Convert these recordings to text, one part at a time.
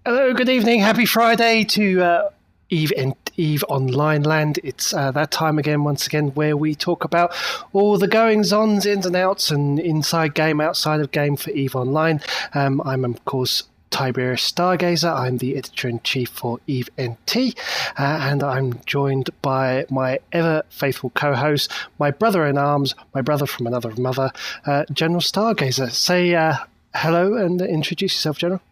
Hello, good evening, happy Friday to EVE and EVE Online land. It's that time again, once again, where we talk about all the goings-ons, ins and outs, and inside game, outside of game for EVE Online. I'm, of course, Tiberius Stargazer. I'm the editor-in-chief for EVE NT, and I'm joined by my ever-faithful co-host, my brother-in-arms, my brother from another mother, General Stargazer. Say hello and introduce yourself, General.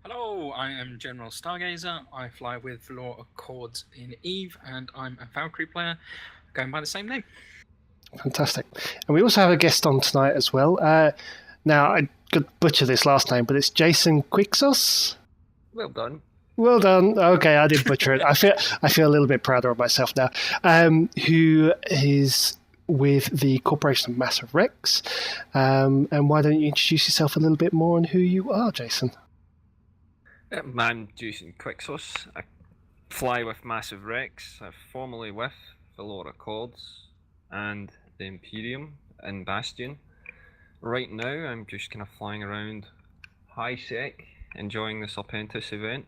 Hello, I am General Stargazer. I fly with Law Accords in EVE, and I'm a Valkyrie player going by the same name. Fantastic. And we also have a guest on tonight as well. Now, I could butcher this last name, but it's Jason Quixos. Well done. Well done. Okay, I did butcher it. I feel a little bit prouder of myself now. Who is with the Corporation of Massive Rex. And why don't you introduce yourself a little bit more on who you are, Jason? I'm Jason Quixos. I fly with Massive Rex. I'm formerly with the Law Accords and the Imperium in Bastion. Right now, I'm just kind of flying around high sec, enjoying the Serpentis event,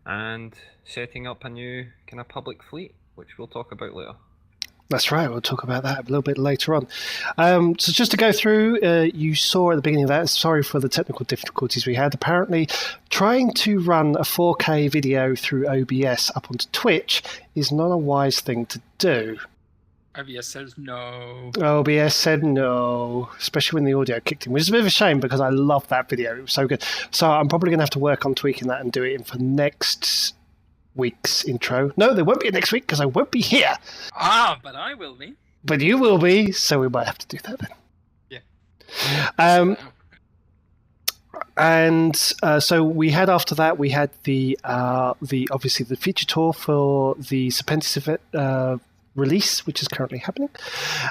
and setting up a new kind of public fleet, which we'll talk about later. That's right. We'll talk about that a little bit later on. So just to go through, you saw at the beginning of that, sorry for the technical difficulties we had. Apparently, trying to run a 4K video through OBS up onto Twitch is not a wise thing to do. OBS says no. OBS said no, especially when the audio kicked in, which is a bit of a shame because I loved that video. It was so good. So I'm probably going to have to work on tweaking that and do it in for next week's intro. No, there won't be a next week because I won't be here. But I will be. But you will be, so we might have to do that then. Yeah. And so we had after that we had the obviously the feature tour for the Serpentis event, release, which is currently happening.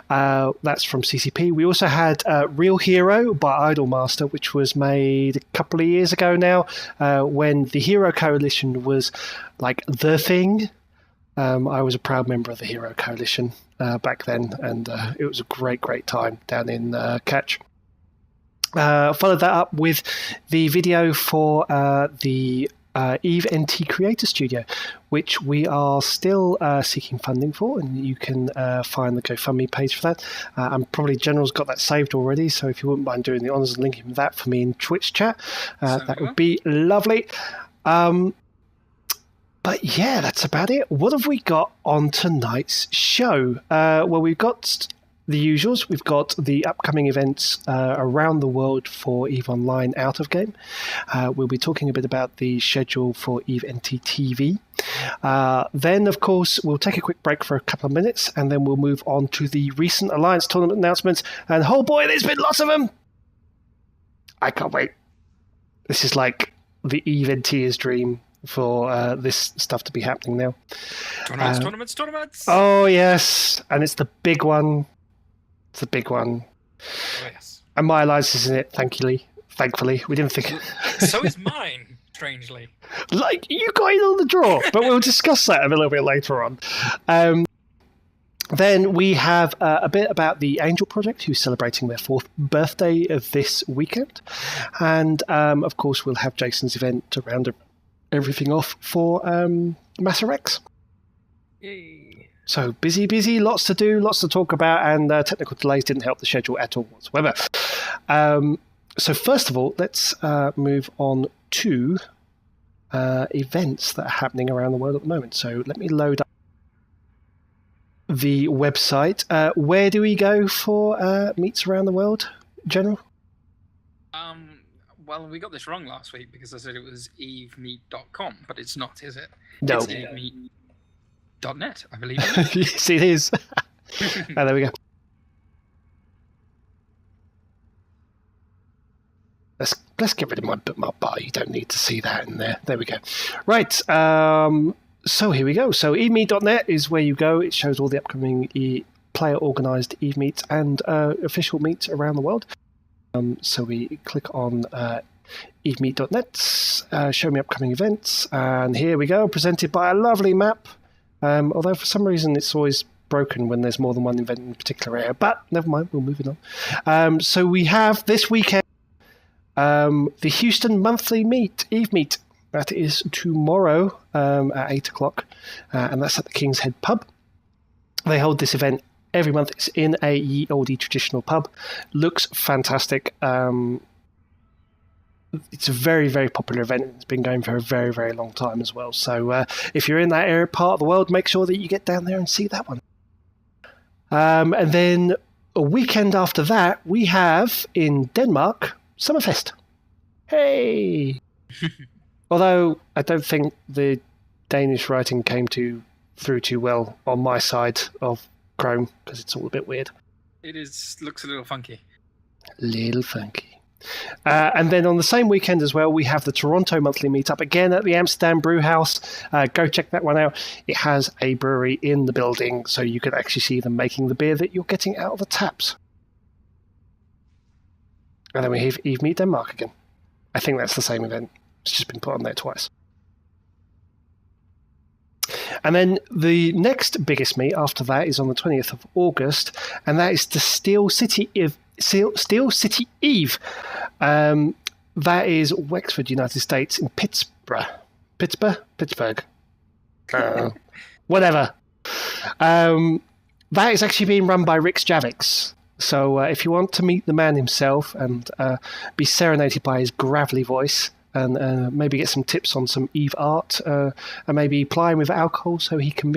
That's from CCP. We also had Real Hero by Idolmaster, which was made a couple of years ago now, when the Hero Coalition was like the thing. I was a proud member of the Hero Coalition back then, and it was a great time down in Catch. Followed that up with the video for the EVE NT Creator Studio, which we are still seeking funding for, and you can find the GoFundMe page for that. And probably General's got that saved already, so if you wouldn't mind doing the honours and linking that for me in Twitch chat, that would be lovely. But yeah, that's about it. What have we got on tonight's show? Well, we've got the usuals. We've got the upcoming events around the world for EVE Online out of game. We'll be talking a bit about the schedule for EVE NT TV. Then, of course, we'll take a quick break for a couple of minutes, and then we'll move on to the recent Alliance tournament announcements. And oh boy, there's been lots of them! I can't wait. This is like the EVE NT's dream for this stuff to be happening now. Tournaments! Oh, yes. And it's the big one. It's the big one. Oh, yes. And my alliance is in it, thankfully. We didn't think... So is mine, strangely. Like, you got in on the draw, but we'll discuss that a little bit later on. Then we have a bit about the Angel Project, who's celebrating their 4th birthday this weekend. And, of course, we'll have Jason's event to round everything off for Mass Rex. Yay. So busy, lots to do, lots to talk about, and technical delays didn't help the schedule at all whatsoever. So first of all, let's move on to events that are happening around the world at the moment. So let me load up the website. Where do we go for meets around the world, General? Well, we got this wrong last week because I said it was evemeet.com, but it's not, is it? No. It's evemeet.net, I believe. Yes, it is. There we go. Let's get rid of my bookmark bar. You don't need to see that in there. There we go. Right. So here we go. So evemeet.net is where you go. It shows all the upcoming player-organised EVE meets and official meets around the world. So we click on evemeet.net, show me upcoming events, and here we go, presented by a lovely map. Although for some reason it's always broken when there's more than one event in a particular area, but never mind, we're moving on. So we have this weekend the Houston monthly meet, EVE meet. That is tomorrow at 8 o'clock, and that's at the King's Head pub. They hold this event every month. It's in a ye olde traditional pub. Looks fantastic. It's a very popular event. It's been going for a very long time as well. So if you're in that area part of the world, make sure that you get down there and see that one. And then a weekend after that, we have in Denmark Summerfest. Hey! Although I don't think the Danish writing came through too well on my side of Chrome, because it's all a bit weird. It looks a little funky. And then on the same weekend as well, we have the Toronto monthly meetup again at the Amsterdam Brew House. Go check that one out. It has a brewery in the building, so you can actually see them making the beer that you're getting out of the taps. And then we have EVE Meet Denmark again. I think that's the same event. It's just been put on there twice. And then the next biggest meet after that is on the 20th of August, and that is the Steel City EVE. That is Wexford, United States, in Pittsburgh. Whatever. That is actually being run by Rick Javix. So if you want to meet the man himself and be serenaded by his gravelly voice, and maybe get some tips on some EVE art, and maybe plying with alcohol so you can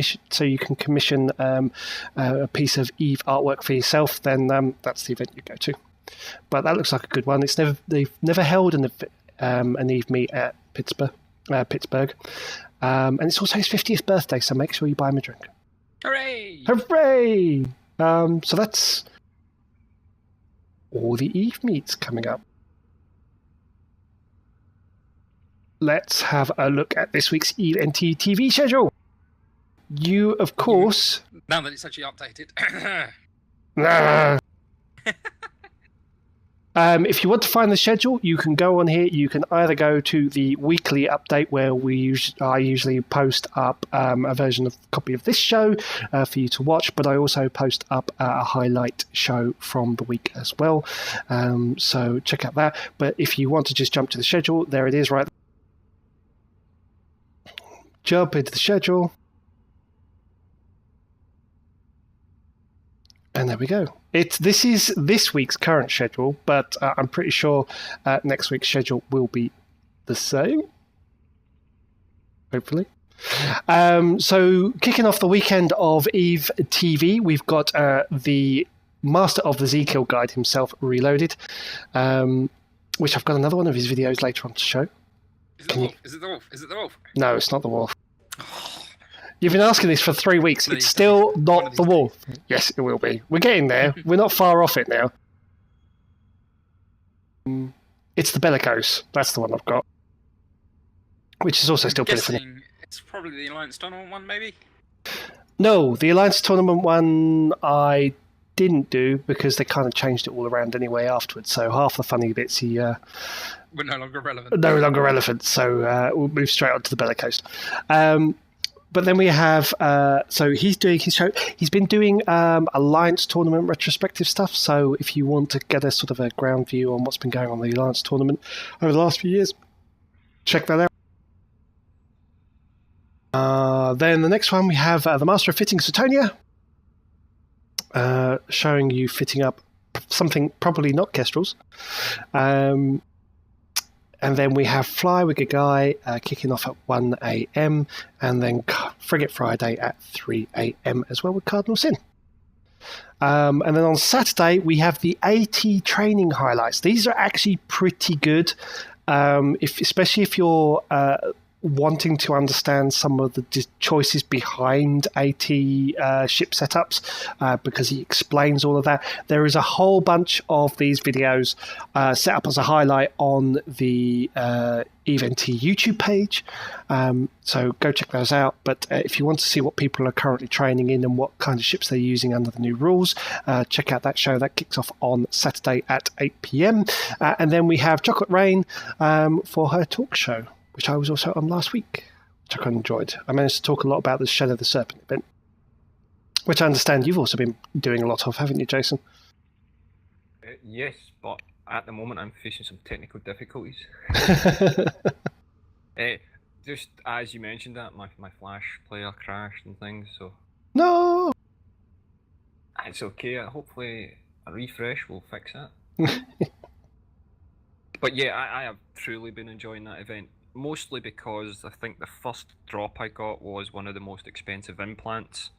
commission a piece of EVE artwork for yourself, then that's the event you go to. But that looks like a good one. They've never held an EVE meet at Pittsburgh, and it's also his 50th birthday, so make sure you buy him a drink. Hooray! Hooray! So that's all the EVE meets coming up. Let's have a look at this week's EVE NT TV schedule. You, of course... Now that it's actually updated. If you want to find the schedule, you can go on here. You can either go to the weekly update where I usually post up a copy of this show for you to watch, but I also post up a highlight show from the week as well. So check out that. But if you want to just jump to the schedule, there it is right there. Jump into the schedule. And there we go. This is this week's current schedule, but I'm pretty sure next week's schedule will be the same. Hopefully. So kicking off the weekend of EVE TV, we've got the Master of the Z-Kill Guide himself, Reloaded, which I've got another one of his videos later on to show. Is it the wolf? Is it the wolf? Is it the wolf? No, it's not the wolf. You've been asking this for 3 weeks. It's still not the wolf. Yes, it will be. We're getting there. We're not far off it now. It's the Bellicose. That's the one I've got. Which is also still pretty funny. It's probably the Alliance Tournament one, maybe? No, the Alliance Tournament one I didn't do because they kind of changed it all around anyway afterwards. So half the funny bits were no longer relevant. No longer relevant. So we'll move straight on to the Bellicose. But then we have, so he's doing his show. He's been doing Alliance Tournament retrospective stuff. So if you want to get a sort of a ground view on what's been going on in the Alliance Tournament over the last few years, check that out. Then the next one we have the Master of Fitting, Suetonia, showing you fitting up something probably not Kestrel's. And then we have Fly with Gagai kicking off at 1 a.m. and then Frigate Friday at 3 a.m. as well with Cardinal Sin. And then on Saturday, we have the AT training highlights. These are actually pretty good, especially if you're wanting to understand some of the choices behind AT ship setups, because he explains all of that. There is a whole bunch of these videos set up as a highlight on the EVE-NT YouTube page, so go check those out. But if you want to see what people are currently training in and what kind of ships they're using under the new rules, check out that show. That kicks off on Saturday at 8 p.m. And then we have Chocolate Rain for her talk show, which I was also on last week, which I quite enjoyed. I managed to talk a lot about the Shadow of the Serpent event, which I understand you've also been doing a lot of, haven't you, Jason? Yes, but at the moment I'm facing some technical difficulties. Just as you mentioned that, my Flash player crashed and things, so... No! It's okay, hopefully a refresh will fix that. But yeah, I have truly been enjoying that event. Mostly because I think the first drop I got was one of the most expensive implants.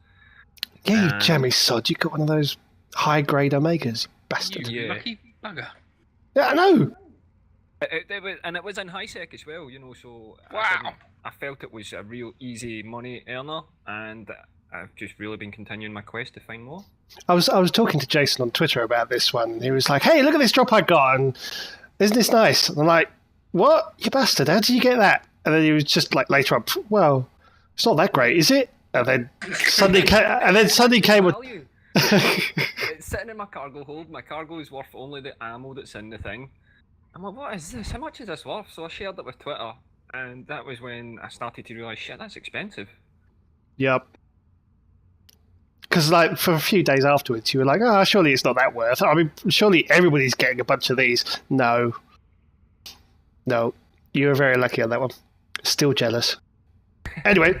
Yeah, you jammy sod. You got one of those high-grade Omegas, bastard. You lucky bugger. Yeah, I know. It was in high sec as well, so wow. I felt it was a real easy money earner, and I've just really been continuing my quest to find more. I was talking to Jason on Twitter about this one. He was like, hey, look at this drop I got, and isn't this nice? And I'm like, what? You bastard, how did you get that? And then he was just like later on, well, it's not that great, is it? And then suddenly came with... It's sitting in my cargo hold. My cargo is worth only the ammo that's in the thing. I'm like, what is this? How much is this worth? So I shared it with Twitter, and that was when I started to realise, shit, that's expensive. Yep. Because like for a few days afterwards, you were like, oh, surely it's not that worth. I mean, surely everybody's getting a bunch of these. No, you were very lucky on that one. Still jealous. Anyway,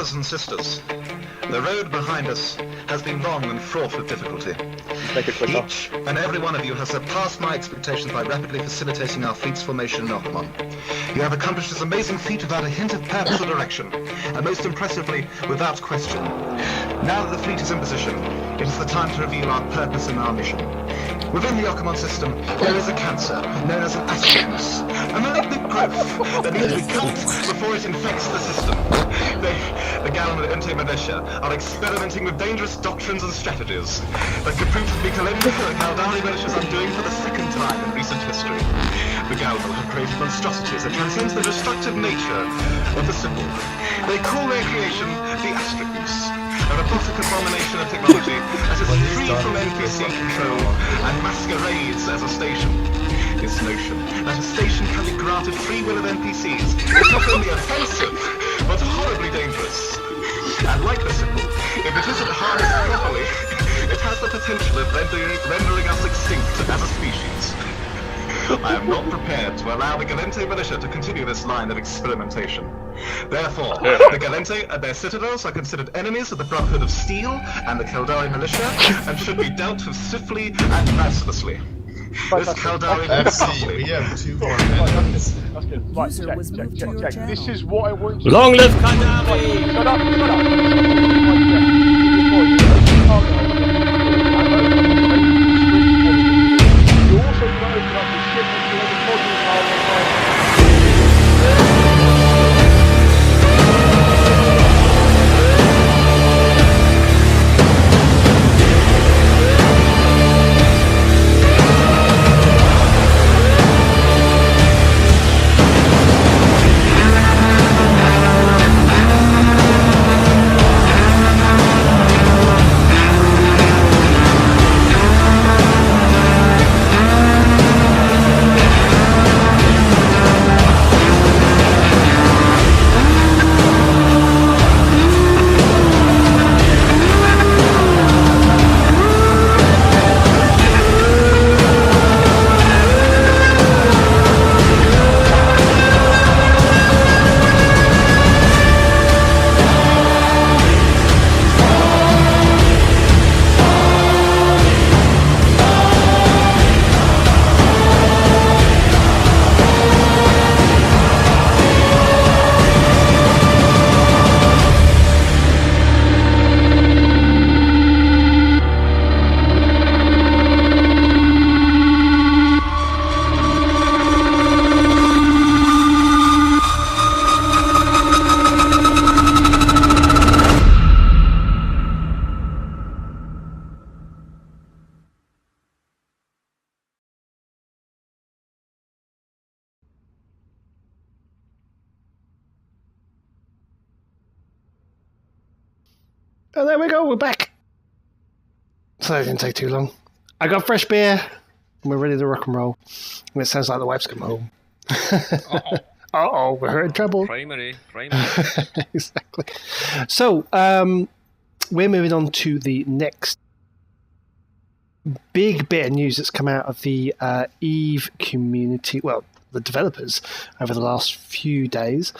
Brothers and sisters, the road behind us has been long and fraught with difficulty. Make it quicker. Each and every one of you has surpassed my expectations by rapidly facilitating our fleet's formation in Okamon. You have accomplished this amazing feat without a hint of purpose or direction, and most impressively, without question. Now that the fleet is in position, it is the time to reveal our purpose and our mission. Within the Okamon system, there is a cancer known as an asteromus, a malignant growth that needs to be cut before it infects the system. The Gallium and militia are experimenting with dangerous doctrines and strategies that could prove to be calendar for the Caldari militia's undoing for the second time in recent history. The Gallium have created monstrosities that transcend the destructive nature of the symbol. They call their creation the Astraeus, a robotic abomination of technology that is free from NPC control and masquerades as a station. This notion that a station can be granted free will of NPCs is not only offensive, but horribly dangerous. And like the symbol, if it isn't harnessed properly, it has the potential of rendering us extinct as a species. I am not prepared to allow the Galente militia to continue this line of experimentation. Therefore, the Galente and their citadels are considered enemies of the Brotherhood of Steel and the Caldari militia, and should be dealt with swiftly and mercilessly. This Caldari FC, we have 2 more minutes. That's good. Right, User was moved to your check. channel. This is what I want you Long live to Kadavi! Shut up, shut up. You also got to open up the ship and let the modules are And there we go, we're back. So that didn't take too long. I got fresh beer, and we're ready to rock and roll. And it sounds like the wife's come home. Uh-oh, we're in trouble. Primary. Exactly. So, we're moving on to the next big bit of news that's come out of the EVE community, well, the developers, over the last few days,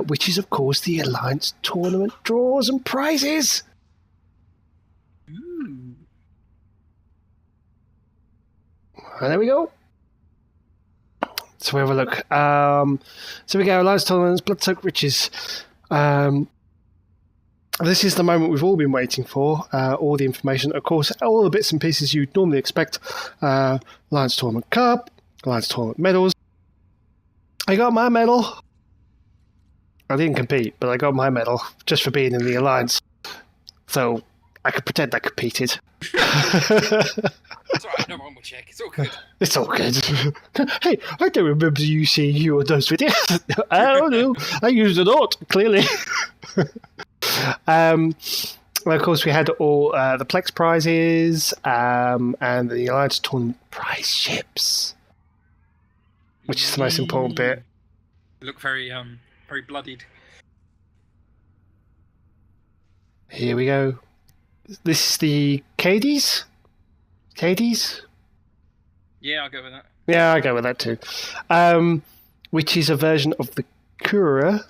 which is, of course, the Alliance Tournament draws and prizes. Ooh. And there we go. So we have a look. So we go, Alliance Tournaments, Bloodsoaked Riches. This is the moment we've all been waiting for. All the information, of course, all the bits and pieces you'd normally expect. Alliance Tournament Cup, Alliance Tournament medals. I got my medal. I didn't compete, but I got my medal just for being in the Alliance. So I could pretend I competed. It's alright, no one will check. It's all good. It's all good. Hey, I don't remember you seeing you on those videos. I don't know. I used it not, clearly. Well, of course, we had all the Plex prizes and the Alliance Tournament prize ships, which is the most important bit. Look very very bloodied. Here we go. This is the Cadies? Cadies? Yeah, I'll go with that. Yeah, I go with that too. Which is a version of the Kura,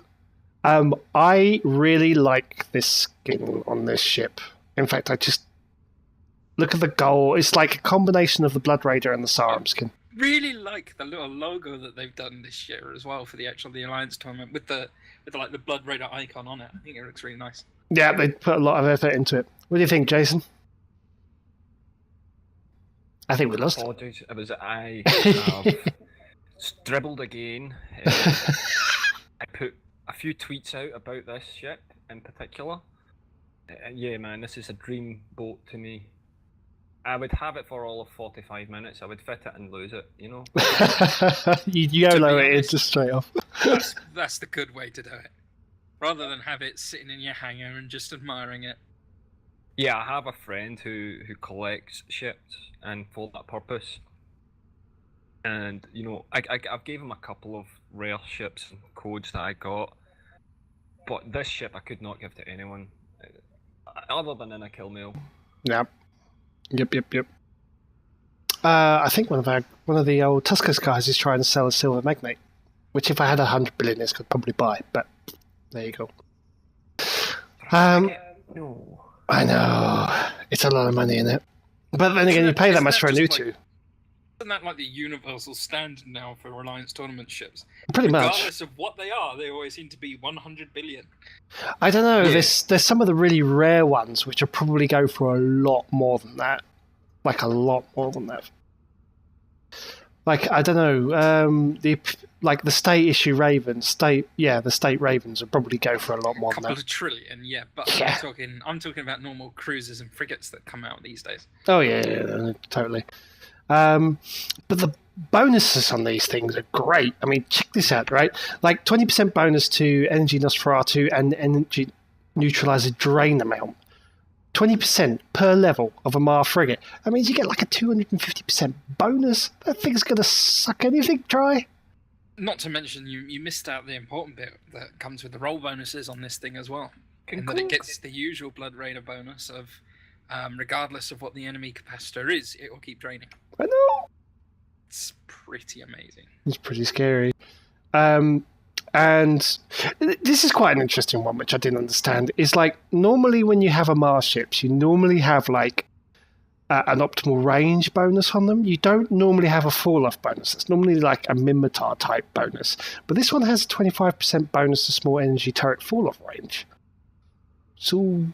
I really like this skin on this ship. In fact, I just look at the goal. It's like a combination of the Blood Raider and the Sarum skin. Really like the little logo that they've done this year as well for the Alliance tournament with the Blood Raider icon on it. I think it looks really nice. Yeah, they put a lot of effort into it. What do you think, Jason? I think we lost. Apologies, I have dribbled again. I put a few tweets out about this ship in particular. Yeah, man, this is a dream boat to me. I would have it for all of 45 minutes. I would fit it and lose it, you know? You YOLO it in just straight off. That's the good way to do it. Rather than have it sitting in your hangar and just admiring it. Yeah, I have a friend who collects ships, and for that purpose. And, you know, I've gave him a couple of rare ships and codes that I got. But this ship I could not give to anyone. Other than in a kill mail. Yep. I think one of the old Tuskers guys is trying to sell a silver magnate, which if I had 100 billion, I could probably buy. But there you go. No. I know it's a lot of money in it, but then again, you pay that much for a new two. Isn't that like the universal standard now for Alliance tournament ships? Pretty much. Regardless of what they are, they always seem to be 100 billion. I don't know. Yeah. There's some of the really rare ones which will probably go for a lot more than that. Like a lot more than that. Like I don't know. The state issue Ravens, the state Ravens will probably go for a lot more than Couple that. of trillion, yeah. But Yeah. I'm talking about normal cruisers and frigates that come out these days. Oh yeah, totally. But the bonuses on these things are great. I mean, check this out, right? Like 20% bonus to Energy Nosferatu and Energy Neutralizer Drain amount. 20% per level of a Mar frigate. That means you get like a 250% bonus. That thing's going to suck anything dry. Not to mention, you missed out the important bit that comes with the roll bonuses on this thing as well. In that it gets the usual Blood Raider bonus of, regardless of what the enemy capacitor is, it will keep draining. I know. It's pretty amazing. It's pretty scary. And this is quite an interesting one, which I didn't understand. Is like normally when you have a Mars ships, you normally have like an optimal range bonus on them. You don't normally have a fall-off bonus. It's normally like a Mimitar type bonus. But this one has a 25% bonus to small energy turret fall-off range. So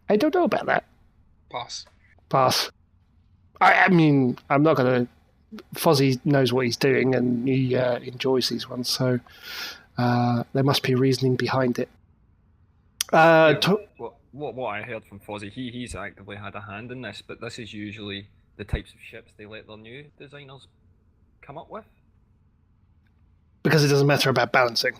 I don't know about that. Pass. I mean, I'm not going to... Fozzie knows what he's doing and he enjoys these ones, so there must be reasoning behind it. What I heard from Fozzie, he's actively had a hand in this, but this is usually the types of ships they let their new designers come up with. Because it doesn't matter about balancing.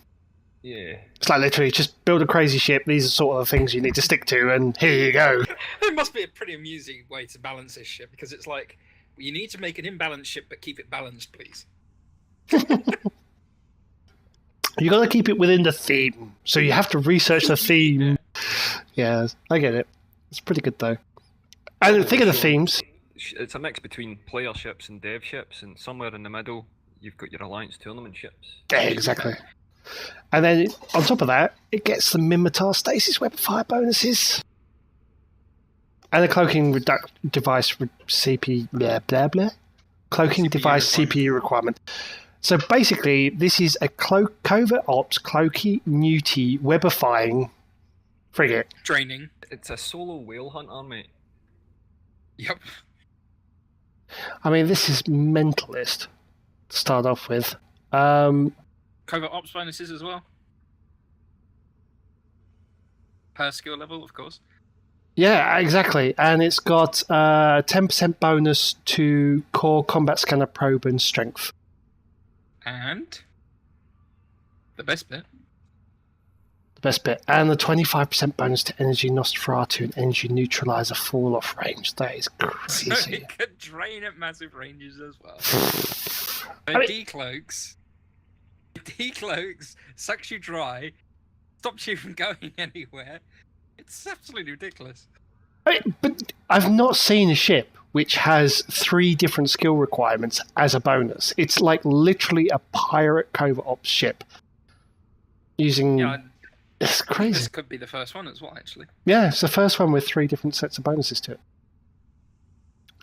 Yeah. It's like literally just build a crazy ship, these are sort of the things you need to stick to, and here you go. It must be a pretty amusing way to balance this ship, because it's like, you need to make an imbalanced ship, but keep it balanced, please. You got to keep it within the theme, so you have to research the theme. Yeah, I get it. It's pretty good though. And think of the themes. It's a mix between player ships and dev ships, and somewhere in the middle, you've got your Alliance tournament ships. Yeah, exactly. And then on top of that, it gets the Mimitar Stasis Web Fire bonuses. And a cloaking device CP cloaking CPU device requirement. CPU requirement. So basically, this is a covert ops cloaky newty webifying frigate. Draining. It's a solo whale hunter, mate. Yep. I mean, this is mentalist to start off with. Covert ops bonuses as well. Per skill level, of course. Yeah, exactly. And it's got 10% bonus to core combat scanner probe and strength. And the best bit. The best bit. And the 25% bonus to energy Nosferatu and energy neutralizer fall off range. That is So crazy. it could drain at massive ranges as well. I mean- Decloaks sucks you dry, stops you from going anywhere. It's absolutely ridiculous. I mean, but I've not seen a ship which has 3 different skill requirements as a bonus. It's like literally a pirate covert ops ship. using. Yeah, It's this crazy. could be the first one as well, actually. Yeah, it's the first one with 3 different sets of bonuses to it.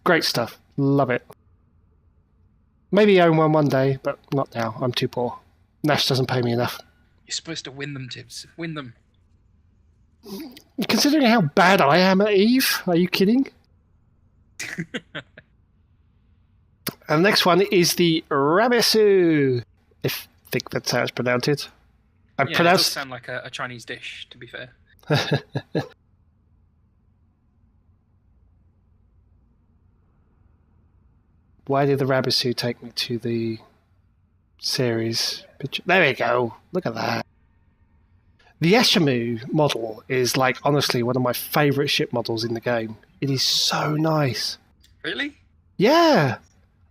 Great stuff. Love it. Maybe own one day, but not now. I'm too poor. Nash doesn't pay me enough. You're supposed to win them, Tibbs. Win them. Considering how bad I am at EVE, are you kidding? And the next one is the Rabisu. I think that's how it's pronounced. It does sound like a Chinese dish, to be fair. Why did the Rabisu take me to the series picture? There we go. Look at that. The Eshimu model is like honestly one of my favourite ship models in the game. It is so nice. Really? Yeah.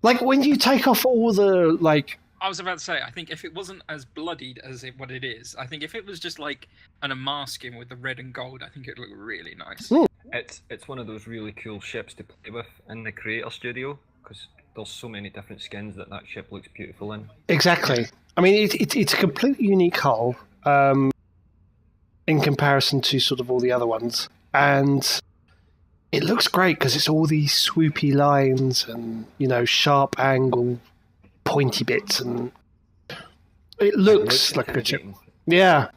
Like when you take off all the like. I was about to say, I think if it wasn't as bloodied as what it is, I think if it was just like a masking with the red and gold, I think it'd look really nice. Mm. It's one of those really cool ships to play with in the creator studio because there's so many different skins that ship looks beautiful in. Exactly. I mean, it's a completely unique hull in comparison to sort of all the other ones, and it looks great because it's all these swoopy lines and sharp angle, pointy bits, and it looks like a good ship. Yeah,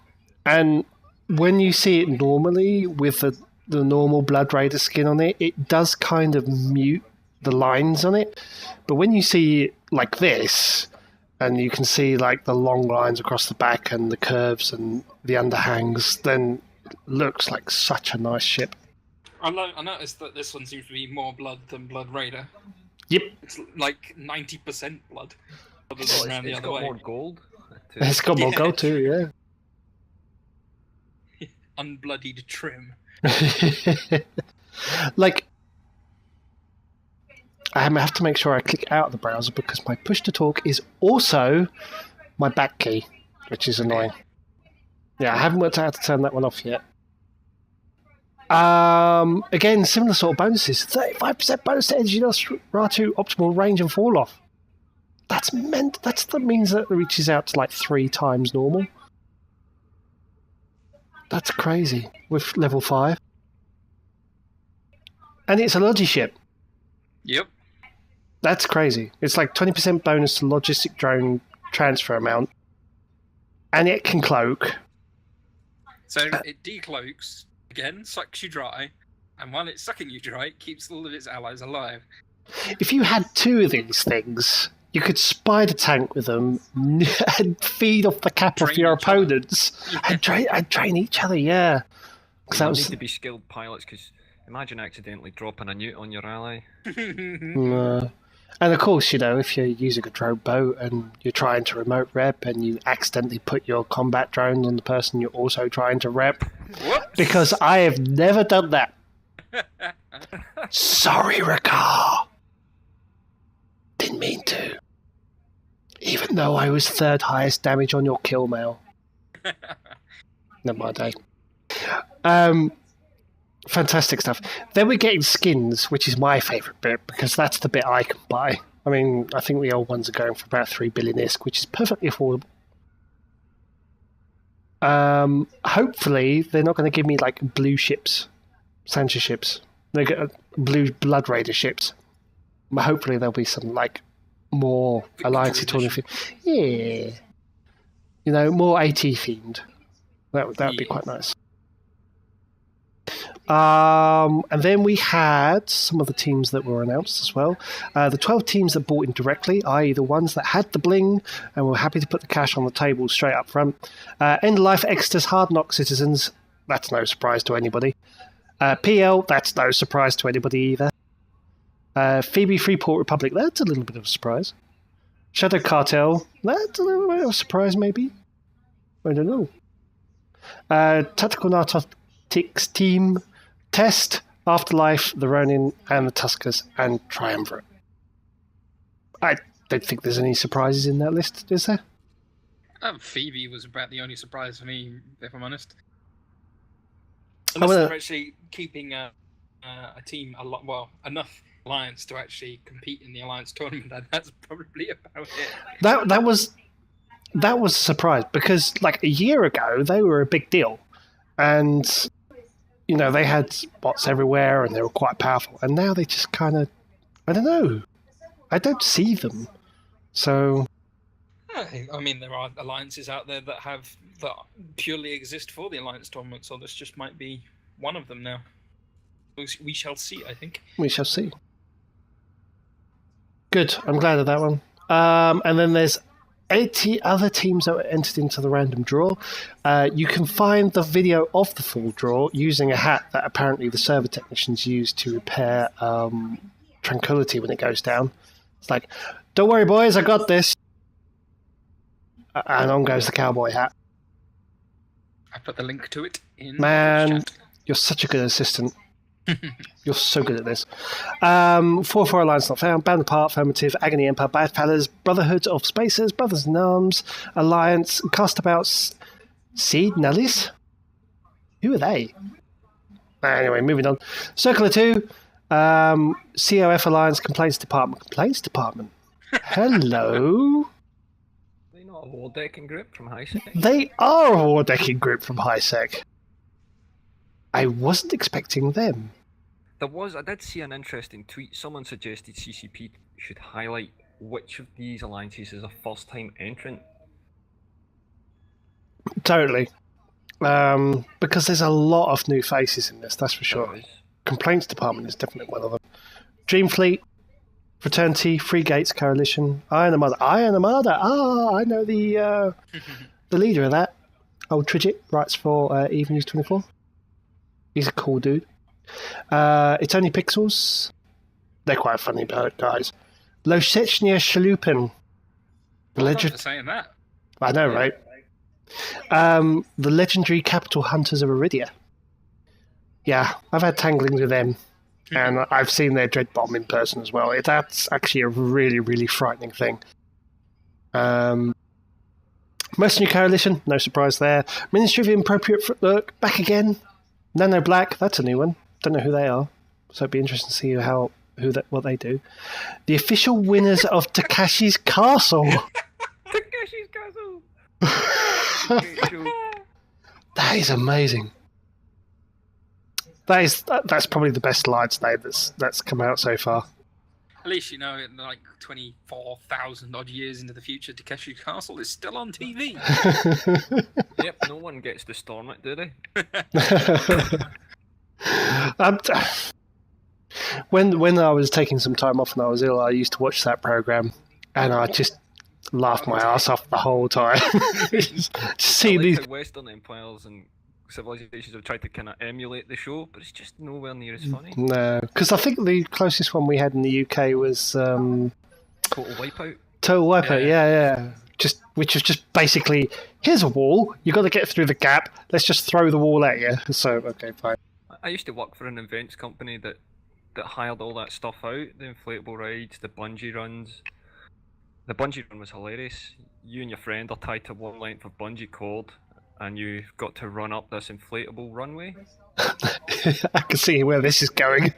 and when you see it normally with the normal Blood Raider skin on it, it does kind of mute the lines on it, but when you see it like this, and you can see like the long lines across the back and the curves and the underhangs, then it looks like such a nice ship. I noticed that this one seems to be more blood than Blood Raider. Yep. It's like 90% blood. Other Well, than around the it's other got way. more gold. too. It's got more gold too, Unbloodied trim. yeah. Like, I have to make sure I click out of the browser because my push to talk is also my back key, which is annoying. Yeah, I haven't worked out how to turn that one off yet. Again, similar sort of bonuses. 35% bonus to energy loss, Ratu, optimal range and fall off. That means that it reaches out to like 3 times normal. That's crazy with level 5. And it's a Logi ship. Yep. That's crazy. It's like 20% bonus to logistic drone transfer amount. And it can cloak. So it decloaks, again, sucks you dry, and while it's sucking you dry, it keeps all of its allies alive. If you had 2 of these things, you could spider tank with them and feed off the cap of your opponents and drain each other, yeah. You need to be skilled pilots because imagine accidentally dropping a newt on your ally. And of course, if you're using a drone boat and you're trying to remote rep and you accidentally put your combat drones on the person you're also trying to rep. Whoops. Because I have never done that. Sorry, Ricard. Didn't mean to. Even though I was 3rd highest damage on your kill mail. Never mind, fantastic stuff. Then we're getting skins, which is my favourite bit, because that's the bit I can buy. I mean, I think the old ones are going for about 3 billion ISK, which is perfectly affordable. Hopefully, they're not going to give me, like, blue ships. Sancha ships. They get blue Blood Raider ships. But hopefully there'll be some, like, more Alliance tournament. Yeah. More AT themed. That would be quite nice. And then we had some of the teams that were announced as well. The 12 teams that bought in directly, i.e. the ones that had the bling and were happy to put the cash on the table straight up front. End-of-Life Exeter's Hard Knock Citizens, that's no surprise to anybody. PL, that's no surprise to anybody either. Phoebe Freeport Republic, that's a little bit of a surprise. Shadow Cartel, that's a little bit of a surprise maybe. I don't know. Tactical Narcotics Team, Test, Afterlife, the Ronin, and the Tuskers, and Triumvirate. I don't think there's any surprises in that list, is there? Phoebe was about the only surprise for me, if I'm honest. Unless they're actually keeping a team enough Alliance to actually compete in the Alliance tournament, and that's probably about it. That was that was a surprise because, like, a year ago, they were a big deal. And, you know, they had bots everywhere and they were quite powerful. And now they just kind of, I don't know. I don't see them. So... I mean, there are alliances out there that purely exist for the Alliance tournament, so this just might be one of them now. We shall see, I think. We shall see. Good. I'm glad of that one. And then there's 80 other teams that were entered into the random draw. You can find the video of the full draw using a hat that apparently the server technicians use to repair Tranquility when it goes down. It's like, don't worry, boys, I got this. And on goes the cowboy hat. I put the link to it in Man, the chat. You're such a good assistant. You're so good at this. 4-4 Alliance Not Found, Band Apart, Affirmative, Agony Empire, Bad Fellas, Brotherhood of Spacers, Brothers in Arms, Alliance, Castabouts, Seed, Nellies? Who are they? Anyway, moving on. Circle of Two, COF Alliance, Complaints Department. Complaints Department? Hello? They're not a war decking group from HiSec. They are a war decking group from HiSec. I wasn't expecting them. I did see an interesting tweet. Someone suggested CCP should highlight which of these alliances is a first-time entrant. Totally. Because there's a lot of new faces in this, that's for sure. Complaints Department is definitely one of them. Dream Fleet, Fraternity, Free Gates Coalition, Iron Armada. Iron Armada! Ah, I know the leader of that. Old Tridget writes for EVE News 24. He's a cool dude. It's Only Pixels. They're quite funny guys. Loshechnia Shalupin. Well done for saying that. I know, right? The legendary Capital Hunters of Iridia. Yeah, I've had tanglings with them. And I've seen their Dread Bomb in person as well. That's actually a really, really frightening thing. Mercenary Coalition, no surprise there. Ministry of Inappropriate Footwork, back again. Nano Black, that's a new one. Don't know who they are, so it'd be interesting to see what they do. The official winners of Takashi's Castle. Takashi's Castle. That is amazing. That's probably the best alliance name that's come out so far. At least you know, in like 24,000 odd years into the future, Takeshi's Castle is still on TV. Yep, no one gets to storm it, do they? When I was taking some time off and I was ill, I used to watch that program, and I just laughed my ass off the whole time. Just see like these how Western empires and civilizations have tried to kind of emulate the show, but it's just nowhere near as funny. No, because I think the closest one we had in the UK was Total Wipeout. Total Wipeout. Yeah. Which is just basically, here's a wall. You got to get through the gap. Let's just throw the wall at you. So okay, fine. I used to work for an events company that hired all that stuff out. The inflatable rides, the bungee runs. The bungee run was hilarious. You and your friend are tied to one length of bungee cord, and you've got to run up this inflatable runway. I can see where this is going.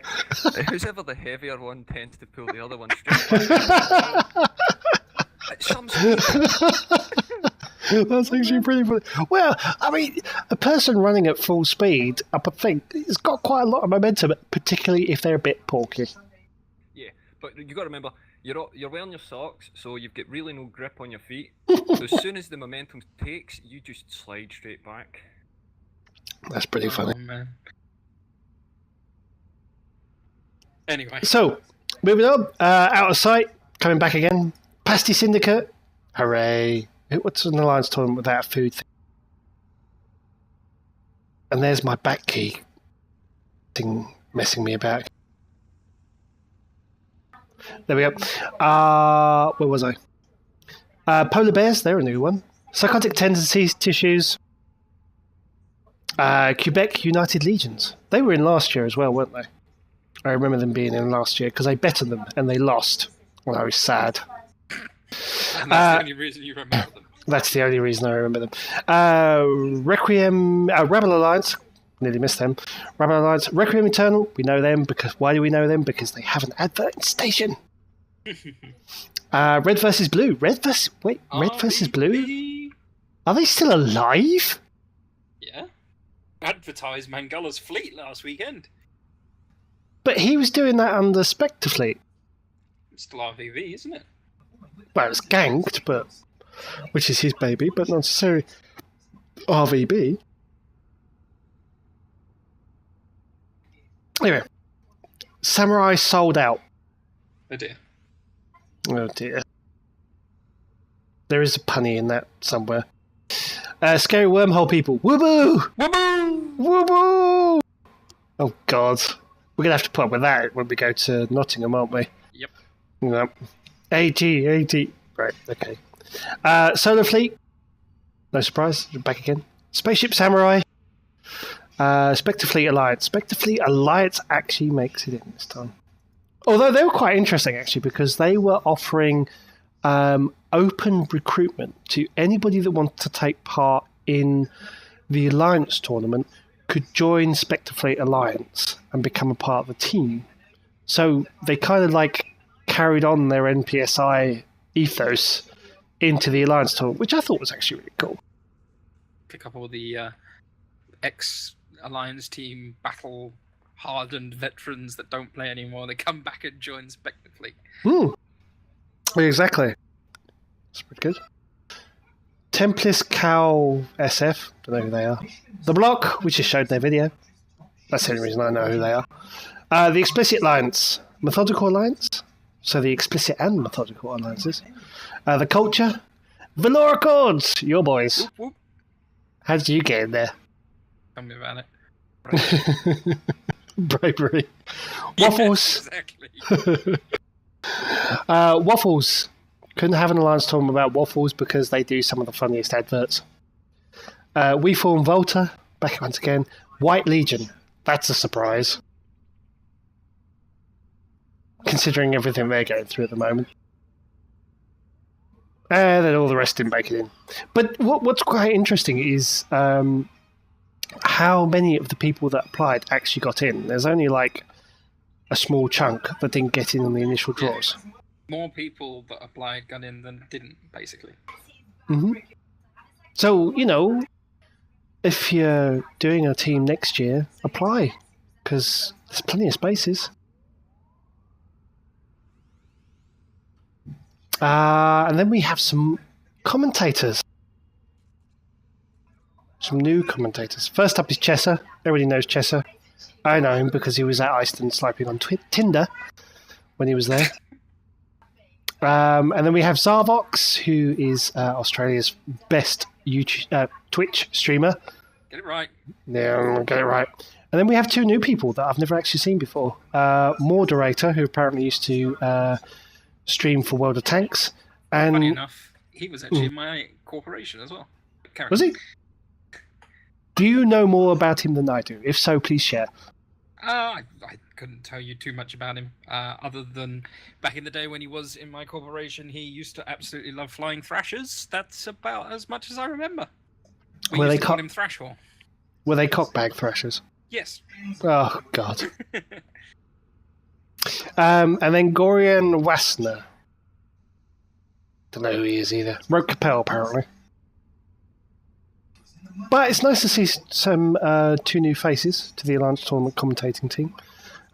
Who's ever the heavier one tends to pull the other one straight back. At some speed. That's actually pretty funny. Well, I mean, a person running at full speed up a thing, it's got quite a lot of momentum, particularly if they're a bit porky. Yeah, but you got to remember, you're wearing your socks, so you've got really no grip on your feet. So as soon as the momentum takes, you just slide straight back. That's pretty funny. Man. Anyway. So, moving on. Out of sight, coming back again. Pasty Syndicate. Hooray. What's an alliance tournament without a food thing? And there's my back key thing messing me about. There we go. Where was I? Polar Bears, they're a new one. Psychotic Tendencies, Tissues. Quebec United Legions. They were in last year as well, weren't they? I remember them being in last year because I betted them and they lost. Well, I was sad. And that's the only reason you remember them. That's the only reason I remember them. Requiem, Rebel Alliance. Nearly missed them. Rebel Alliance, Requiem Eternal. We know them because why do we know them? Because they have an advert station. Red versus Blue. Red versus Blue? Are they still alive? Yeah. Advertised Mangalla's fleet last weekend. But he was doing that under Spectre Fleet. It's still RVV, isn't it? Well, it's ganked, but which is his baby, but not necessarily RVB. Anyway, Samurai sold out. Oh dear. Oh dear. There is a punny in that somewhere. Scary wormhole people. Woo-boo! Woo-boo! Woo-boo! Oh god. We're going to have to put up with that when we go to Nottingham, aren't we? Yep. Yep. AG. Right, okay. Solar Fleet. No surprise. Back again. Spaceship Samurai. Spectre Fleet Alliance. Spectre Fleet Alliance actually makes it in this time. Although they were quite interesting, actually, because they were offering open recruitment to anybody that wanted to take part in the Alliance tournament could join Spectre Fleet Alliance and become a part of the team. So they kind of like carried on their NPSI ethos into the Alliance tournament, which I thought was actually really cool. Pick up all the ex-Alliance team battle-hardened veterans that don't play anymore. They come back and join Spectre Fleet. Exactly. That's pretty good. Templis Cal SF. Don't know who they are. The Block, which just showed their video. That's the only reason I know who they are. The Explicit Alliance. Methodical Alliance. So the Explicit and Methodical Alliances. The Culture. Velour Accords. Your boys. Whoop, whoop. How did you get in there? Tell me about it. Bravery. Waffles. Yeah, exactly. Waffles. Couldn't have an Alliance tournament about Waffles because they do some of the funniest adverts. We Form Volta. Back once again. White Legion. That's a surprise. Considering everything they're going through at the moment. Then all the rest didn't make it in. But what's quite interesting is how many of the people that applied actually got in. There's only like a small chunk that didn't get in on the initial draws. More people that applied got in than didn't, basically. Mm-hmm. So, if you're doing a team next year, apply, because there's plenty of spaces. And then we have some commentators. Some new commentators. First up is Chesser. Everybody knows Chesser. I know him because he was at Iceland swiping on Tinder when he was there. And then we have Zarvox, who is Australia's best Twitch streamer. Get it right. Yeah, get it right. And then we have two new people that I've never actually seen before. Moderator, who apparently used to stream for World of Tanks. And funny enough, he was actually in my corporation as well. Was he? Do you know more about him than I do? If so, please share. I couldn't tell you too much about him, other than back in the day when he was in my corporation, he used to absolutely love flying thrashers. That's about as much as I remember. We used to call him Thrashhole. Were they cockbag thrashers? Yes. Oh, God. And then Gorian Wassner. Don't know who he is either. Wrote Capel, apparently. But it's nice to see some two new faces to the Alliance Tournament commentating team.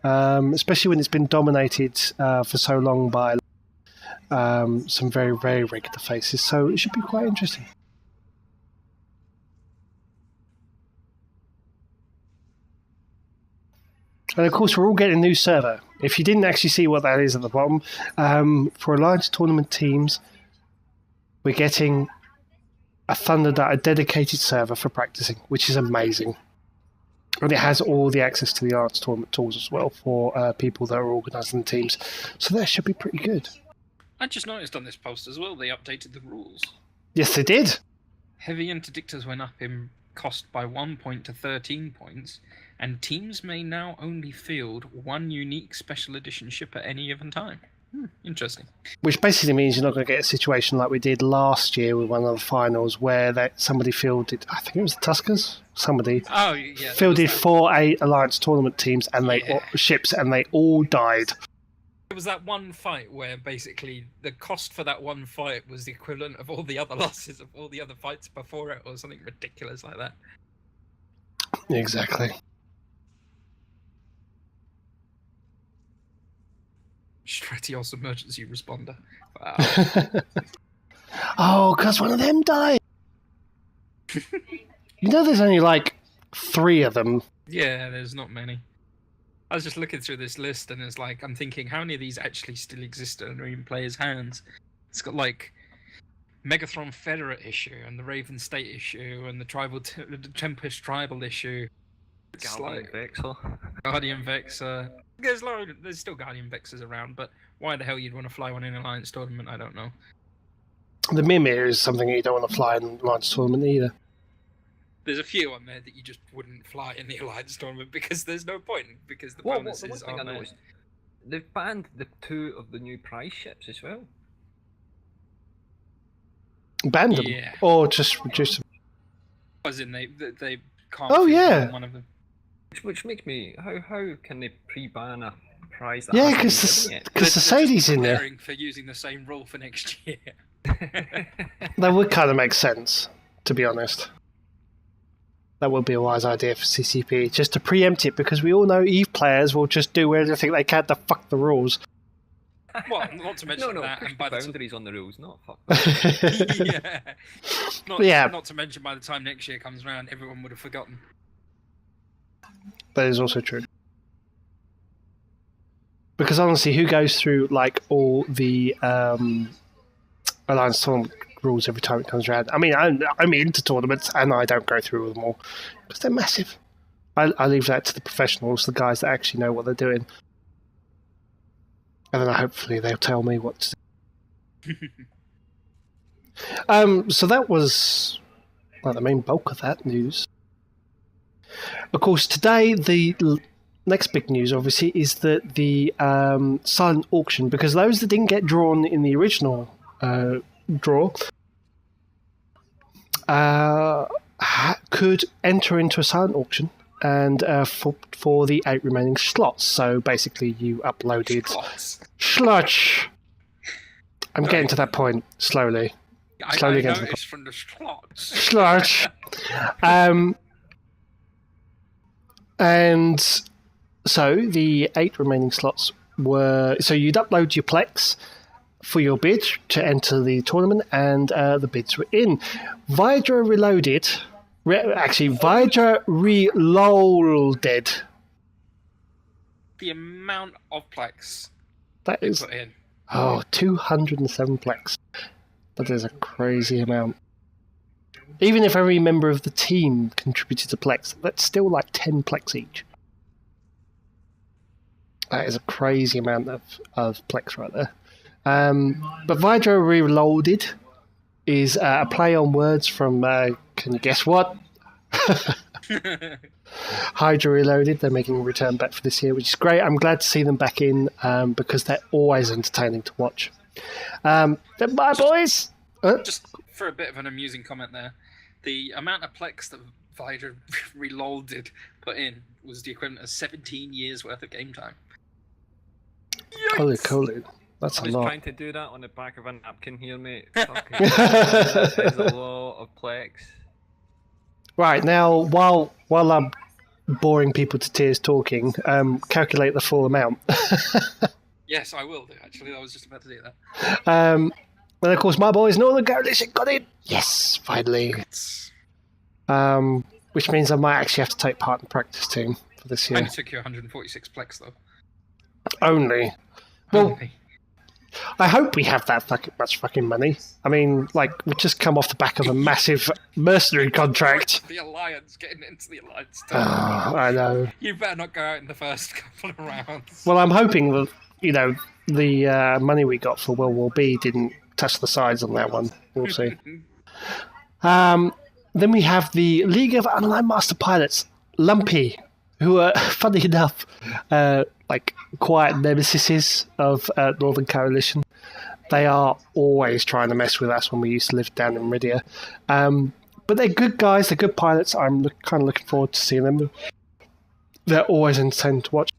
Especially when it's been dominated for so long by some very, very regular faces. So it should be quite interesting. And of course, we're all getting a new server. If you didn't actually see what that is at the bottom, for Alliance Tournament teams, we're getting a dedicated server for practicing, which is amazing. And it has all the access to the Alliance Tournament tools as well for people that are organising teams. So that should be pretty good. I just noticed on this post as well, they updated the rules. Yes, they did. Heavy interdictors went up in cost by 1 point to 13 points, and teams may now only field one unique special edition ship at any given time. Interesting. Which basically means you're not going to get a situation like we did last year with one of the finals where somebody fielded, I think it was the Tuskers, fielded 4 Alliance Tournament teams and ships, and they all died. It was that one fight where basically the cost for that one fight was the equivalent of all the other losses of all the other fights before it, or something ridiculous like that. Exactly. Stratios emergency responder. Wow. Oh, because one of them died. You know, there's only like 3 of them. Yeah, there's not many. I was just looking through this list, and it's like I'm thinking, how many of these actually still exist and are in players' hands? It's got like Megathron Federate issue, and the Raven State issue, and the the Tempest Tribal issue. It's Guardian like Vexor. Guardian Vexor. There's still Guardian Vexors around, but why the hell you'd want to fly one in an Alliance tournament, I don't know. The Mimir is something you don't want to fly in the Alliance tournament either. There's a few on there that you just wouldn't fly in the Alliance tournament because there's no point, because the The one bonuses thing I aren't there. noticed, they've banned the 2 of the new prize ships as well. Ban them? Yeah. Or just reduce them? As in, they can't. Oh, fit yeah. on one of them. Which makes me, how can they pre-ban a prize that Yeah, hasn't been given yet? because the Sadie's in there. Preparing for using the same rule for next year. That would kind of make sense, to be honest. That would be a wise idea for CCP, just to preempt it, because we all know EVE players will just do everything they can to fuck the rules. Well, not to mention No, that, push and the by the boundaries on the rules, not fuck. yeah. Yeah. Not to mention, by the time next year comes around, everyone would have forgotten. That is also true. Because honestly, who goes through like all the Alliance tournament rules every time it comes around? I mean, I'm into tournaments and I don't go through them all because they're massive. I leave that to the professionals, the guys that actually know what they're doing, and then hopefully they'll tell me what to do. So that was like the main bulk of that news. Of course, today the next big news, obviously, is that the silent auction, because those that didn't get drawn in the original draw could enter into a silent auction and for the 8 remaining slots. So basically, you uploaded slots. I'm getting to that point slowly. Slowly I getting to the noticed from the slots. slots. And so the 8 remaining slots were... So you'd upload your Plex for your bid to enter the tournament, and the bids were in. Vidra Reloaded... Vidra Reloaded. The amount of Plex That they is... put in. 207 Plex. That is a crazy amount. Even if every member of the team contributed a Plex, that's still like 10 Plex each. That is a crazy amount of Plex right there. But Vidra Reloaded is a play on words from, can you guess what? Hydra Reloaded. They're making a return back for this year, which is great. I'm glad to see them back in because they're always entertaining to watch. Bye, boys! Just for a bit of an amusing comment there, the amount of Plex that Vidra Reloaded put in was the equivalent of 17 years worth of game time. Holy. That's I a was lot. trying to do that on the back of a napkin here, mate. Fucking that is a lot of Plex. Right, now, while I'm boring people to tears talking, calculate the full amount. Yes, I will do, actually. I was just about to do that. And of course, my boys, Northern Coalition, got it! Yes, finally. Which means I might actually have to take part in the practice team for this year. Only took you 146 Plex, though. Only. Well, Only. I hope we have that much fucking money. I mean, like, we've just come off the back of a massive mercenary contract. The Alliance, getting into the Alliance. I know. You better not go out in the first couple of rounds. Well, I'm hoping that, the money we got for World War B didn't touch the sides on that one. We'll see. Then we have the League of Online Master Pilots, Lumpy, who are, funny enough, quiet nemesises of Northern Coalition. They are always trying to mess with us when we used to live down in Meridia. But they're good guys, they're good pilots. I'm kind of looking forward to seeing them. They're always entertaining to watch.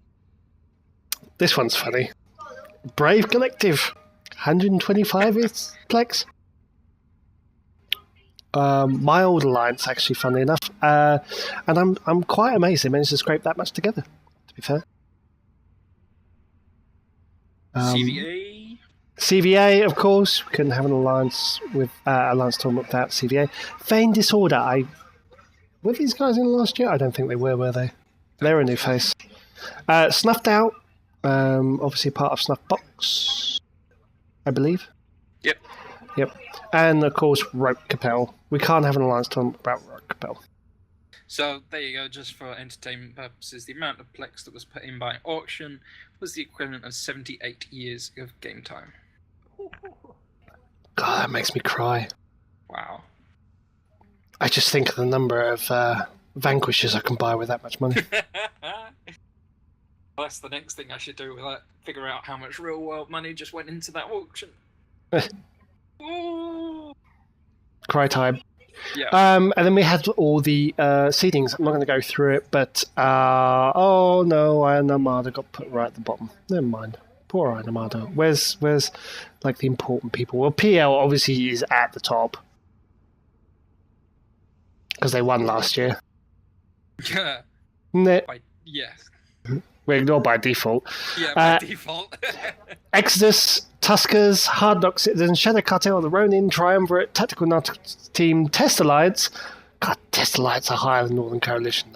This one's funny. Brave Collective, 125 is Plex. My old alliance, actually, funnily enough, and I'm quite amazed they managed to scrape that much together. To be fair, CVA, of course, we couldn't have an alliance with alliance tournament without CVA. Feign Disorder, were these guys in last year? I don't think they were they? They're a new face. Snuffed Out, obviously part of Snuff Box, I believe. Yep. And of course, Rope Capel. We can't have an alliance tournament without Rope Capel. So there you go, just for entertainment purposes, the amount of Plex that was put in by auction was the equivalent of 78 years of game time. God, that makes me cry. Wow. I just think of the number of vanquishers I can buy with that much money. That's the next thing I should do, figure out how much real world money just went into that auction. Ooh. Cry time. Yeah. And then we had all the seedings. I'm not going to go through it, but oh no, Iron Armada got put right at the bottom. Never mind. Poor Iron Armada. Where's like the important people? Well, PL obviously is at the top because they won last year. Yeah. Yes. We're ignored by default. Yeah, by default. Exodus, Tuskers, Hard Knock Citizens, Shadow Cartel, the Ronin, Triumvirate, Tactical Narcotics Team, Test Alliance. God, Test Alliance are higher than Northern Coalition.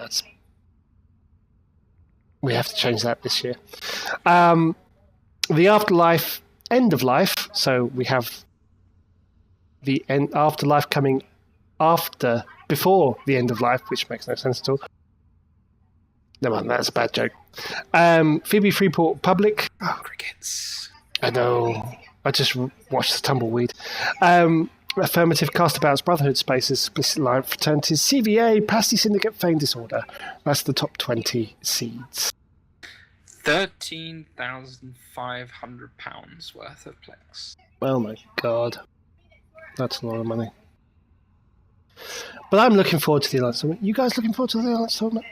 We have to change that this year. The Afterlife, End of Life. So we have the Afterlife coming before the End of Life, which makes no sense at all. Never mind, that's a bad joke. Phoebe Freeport Public. Oh, crickets. I know. I just watched the tumbleweed. Affirmative, Castabouts, Brotherhood Spaces, Splicit Line, Fraternities, CVA, Pasty Syndicate, Feign Disorder. That's the top 20 seeds. £13,500 worth of Plex. Oh my god. That's a lot of money. But I'm looking forward to the Alliance Tournament. You guys looking forward to the Alliance Tournament?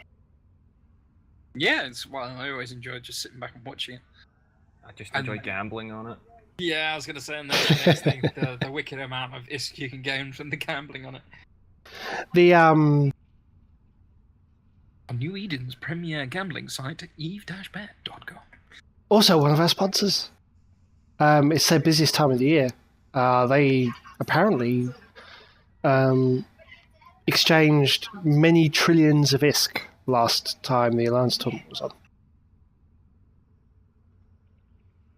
Yeah, I always enjoy just sitting back and watching it. I just enjoy gambling on it. Yeah, I was going to say, and that's the next thing, the wicked amount of ISK you can gain from the gambling on it. The On New Eden's premier gambling site, eve-bet.com. Also one of our sponsors. It's their busiest time of the year. They apparently exchanged many trillions of ISK last time the Alliance Tournament was on.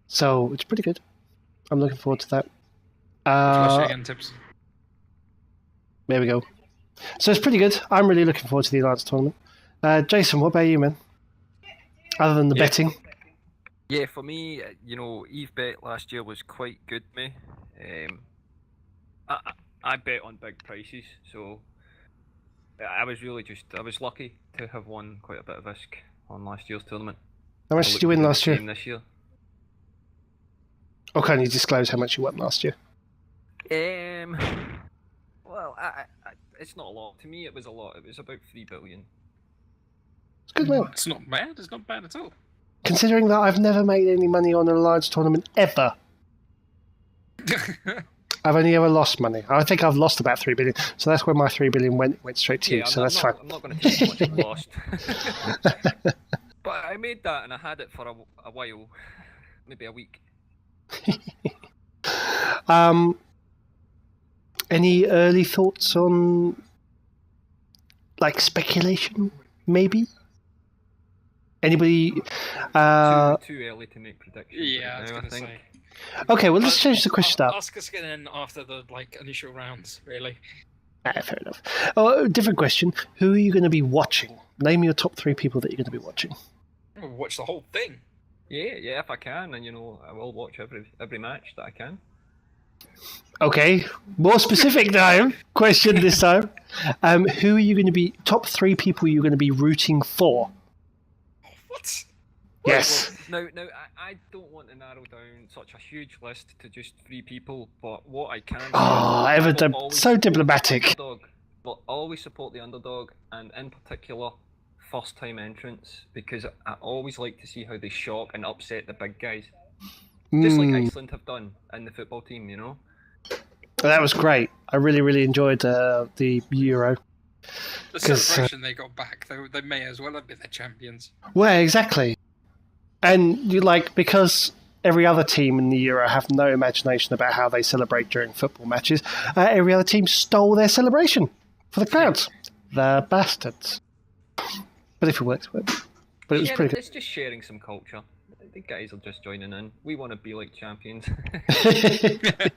So it's pretty good. I'm looking forward to that. Again, tips. There we go. So it's pretty good. I'm really looking forward to the Alliance Tournament. Jason, what about you, man? Other than the betting? Yeah, for me, EVE Bet last year was quite good to me. I bet on big prices, so I was lucky to have won quite a bit of ISK on last year's tournament. How much did you win last year? This year. Or can you disclose how much you won last year? Well, it's not a lot. To me, it was a lot. It was about 3 billion. It's good, man. It's not bad. It's not bad at all. Considering that I've never made any money on an Alliance Tournament ever. I've only ever lost money. I think I've lost about 3 billion. So that's where my 3 billion went straight to you. So that's fine. I'm not going to tell you how much I've lost. But I made that and I had it for a while. Maybe a week. Any early thoughts on like speculation, maybe? Anybody? Too early to make predictions. Yeah, I was going to say. Okay, well let's change the question up. Ask us again after the initial rounds, really. Fair enough. Oh, different question. Who are you going to be watching? Name your top 3 people that you're going to be watching. We'll watch the whole thing. Yeah, if I can, and I will watch every match that I can. Okay, more specific now. Question this time. Who are you going to be? Top 3 people you're going to be rooting for? What? Yes. Well, now, I don't want to narrow down such a huge list to just 3 people, but what I can. So diplomatic. But always support the underdog, and in particular, first-time entrants, because I always like to see how they shock and upset the big guys. Just like Mm. Iceland have done in the football team, you know? That was great. I really, really enjoyed the Euro. The 'Cause, celebration they got back, they may as well have been the champions. Well, exactly. And you because every other team in the Euro have no imagination about how they celebrate during football matches, every other team stole their celebration for the crowds. The bastards. But if it works, it works. But it was Yeah, pretty it's just sharing some culture. The guys are just joining in. We want to be like champions. good.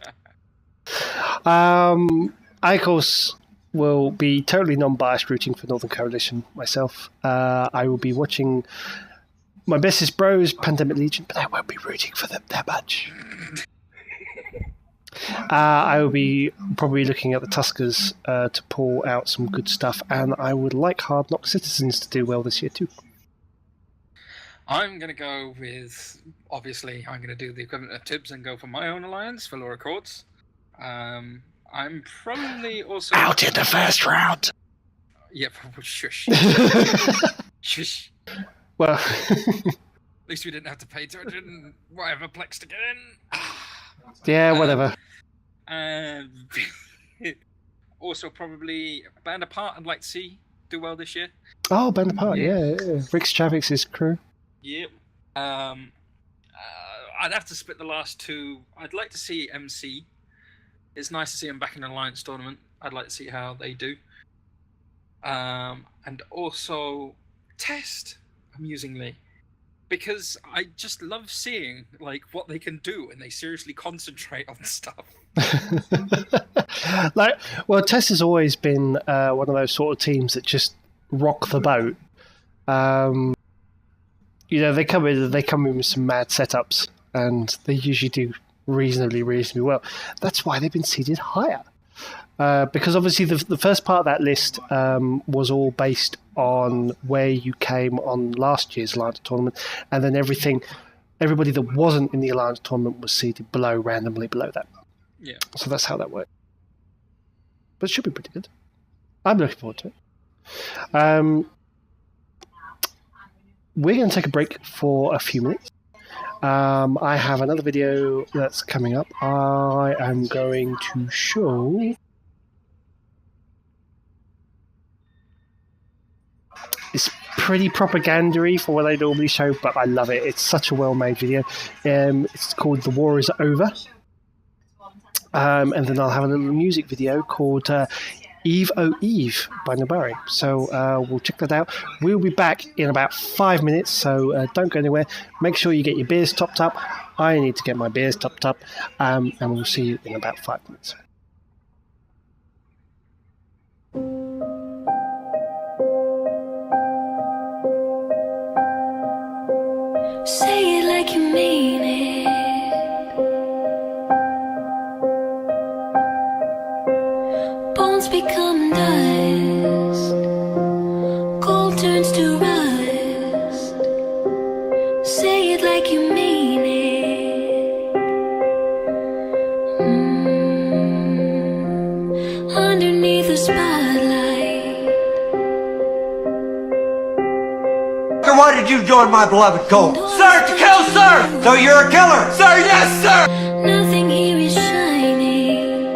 I, of course, will be totally non-biased rooting for Northern Coalition myself. I will be watching my bestest bros, Pandemic Legion, but I won't be rooting for them that much. I will be probably looking at the Tuskers to pull out some good stuff, and I would like Hard Knock Citizens to do well this year too. I'm going to go with, obviously, I'm going to do the equivalent of Tibbs and go for my own alliance, for Laura Courts. I'm probably also... Out in the first round! Yep, shush. Shush. Well, At least we didn't have to pay 200 and whatever plex to get in. yeah, whatever. Also, probably Band Apart, I'd like to see do well this year. Oh, Band Apart, yeah. Rick's Travis' crew. Yep. I'd have to split the last two. I'd like to see MC. It's nice to see them back in an Alliance tournament. I'd like to see how they do. And also Test, amusingly. Because I just love seeing what they can do when they seriously concentrate on stuff. Test has always been one of those sort of teams that just rock the boat. They come in with some mad setups, and they usually do reasonably well. That's why they've been seeded higher. Because obviously the first part of that list was all based on where you came on last year's Alliance tournament, and then everybody that wasn't in the Alliance tournament was seeded randomly below that. Yeah. So that's how that worked. But it should be pretty good. I'm looking forward to it. We're going to take a break for a few minutes. I have another video that's coming up. I am going to show... It's pretty propaganda-y for what I normally show, but I love it. It's such a well-made video. It's called The War Is Over. And then I'll have a little music video called Eve, Oh Eve by Nabari. So we'll check that out. We'll be back in about 5 minutes, so don't go anywhere. Make sure you get your beers topped up. I need to get my beers topped up, and we'll see you in about 5 minutes. Say it like you mean it. Bones become dust, gold turns to rust. Say it like you mean it. Underneath the spotlight. Why did you join my beloved cult? Sir, to kill, sir! So you're a killer? Sir, yes, sir! Nothing here is shining,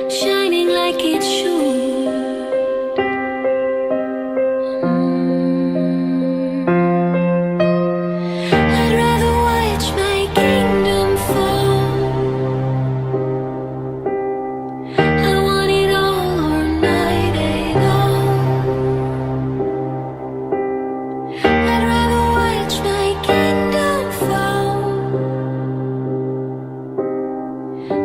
shining like it should. I'd rather watch my kingdom fall. I want it all or night at all. I'd rather watch my kingdom fall.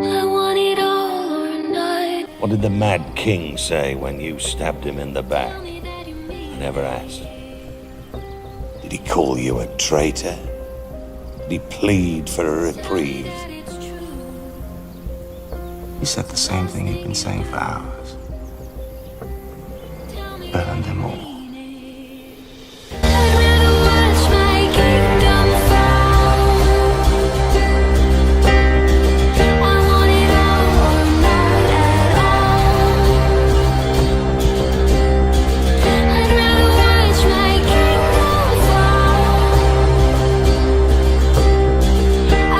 I want it all or night. What did the Mad King say when you stabbed him in the back? Tell me that you mean I never asked. Did he call you a traitor? Did he plead for a reprieve? that it's true. He said the same thing he'd been saying for hours. Tell me Burn them all. I'd rather watch my kingdom fall. I want it all or not at all. I'd rather watch my kingdom fall. I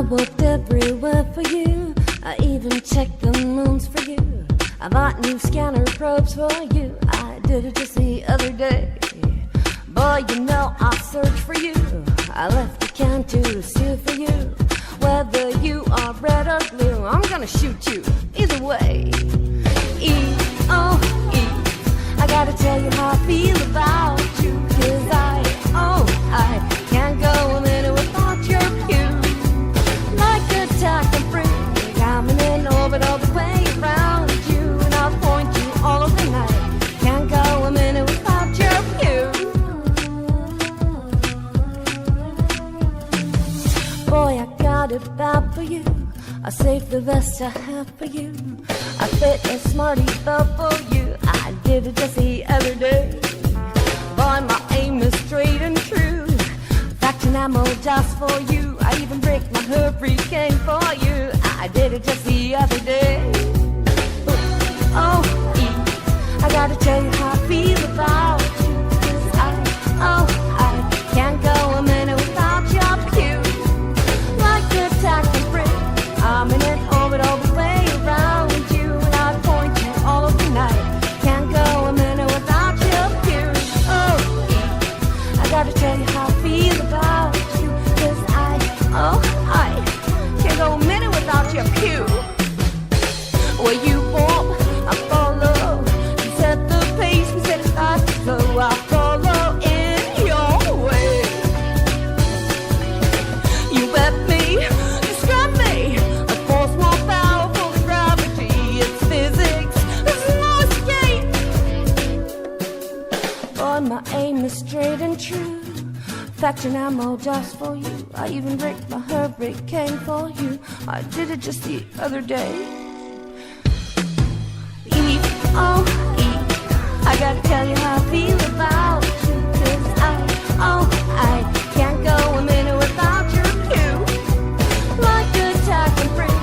walked everywhere for you. I even checked the moons for you. I bought new scanner probes for you. I did it just the other day. Boy, you know I searched for you. I left the can to steal for you. Whether you are red or blue, I'm gonna shoot you either way. E-O-E, I gotta tell you how I feel about you. 'Cause I can't go a minute without your cue. Like a tack and free, coming in orbit all the way around you. And I'll point you all over the night. Can't go a minute without your cue. Boy, I got it bad for you. I saved the best I have for you. I fit a smarty belt for you. I did it just the other day. Boy, my aim is straight and true. Fact and ammo just for you. I even break my hurricane for you. I did it just the other day. O-E, I gotta tell you how I feel about you. 'Cause I can't go a minute without your cue. Like a tack and brick, I'm in an orbit all the way around you. And I point you all over the night. Can't go a minute without your cue. O-E, I gotta tell you how I feel about you. 'Cause I can't go a minute without your cue. Where you walk, I follow. You set the pace, we set it fast, so I follow in your way. You wet me, you scrub me. A force more powerful than gravity. It's physics, there's no escape. Boy, my aim is straight and true. Fact and ammo just for you. I even break my hurricane for you. I did it just the other day. E-O-E, I gotta tell you how I feel about you. 'Cause I can't go a minute without your cue. Like a tack and free,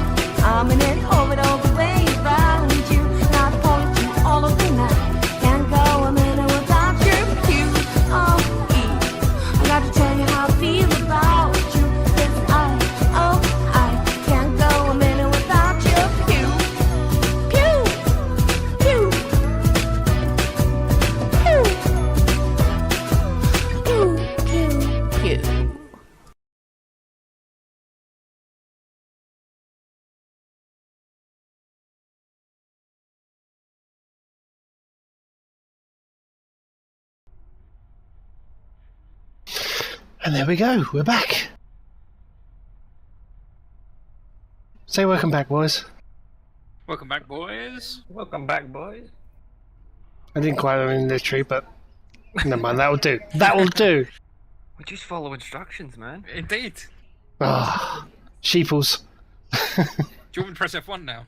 I'm in an orbit all the way around you. And I point you all over the night. Can't go a minute without your cue. O-E, I gotta tell you how I feel about you. 'Cause I can't go a minute without your cue. Pew! Pew! Pew! Pew! Pew! Pew! And there we go, we're back. Say welcome back, boys. Welcome back, boys. Welcome back, boys. I didn't quite run in the tree, but never mind, that'll do. That'll do. We just follow instructions, man. Indeed. Ah, sheeples. Do you want me to press F1 now?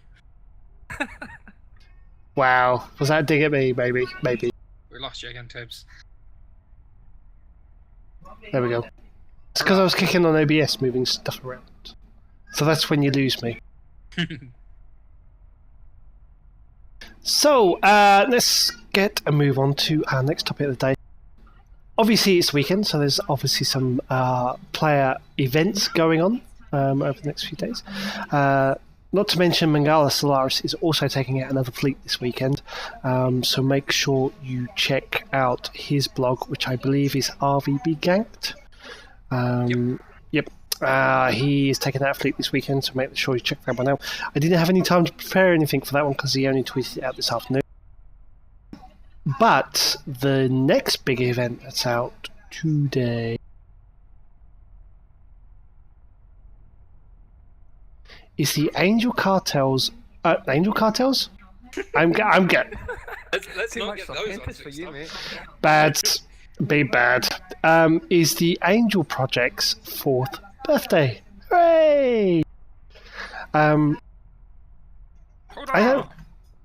Wow, was that a dig at me? Maybe. We lost you again, Tibbs. There we go. It's because I was kicking on OBS, moving stuff around. So that's when you lose me. So, let's get a move on to our next topic of the day. Obviously, it's weekend, so there's obviously some player events going on over the next few days. Not to mention, Mangala Solaris is also taking out another fleet this weekend, so make sure you check out his blog, which I believe is RVB Ganked. Yep. He is taking out a fleet this weekend, so make sure you check that one out. I didn't have any time to prepare anything for that one because he only tweeted it out this afternoon. But the next big event that's out today is the Angel Cartels. Angel Cartels? I'm getting Let's Too not much get for those campus for you, mate. bad. Be bad. Is the Angel Project's 4th birthday? Hooray!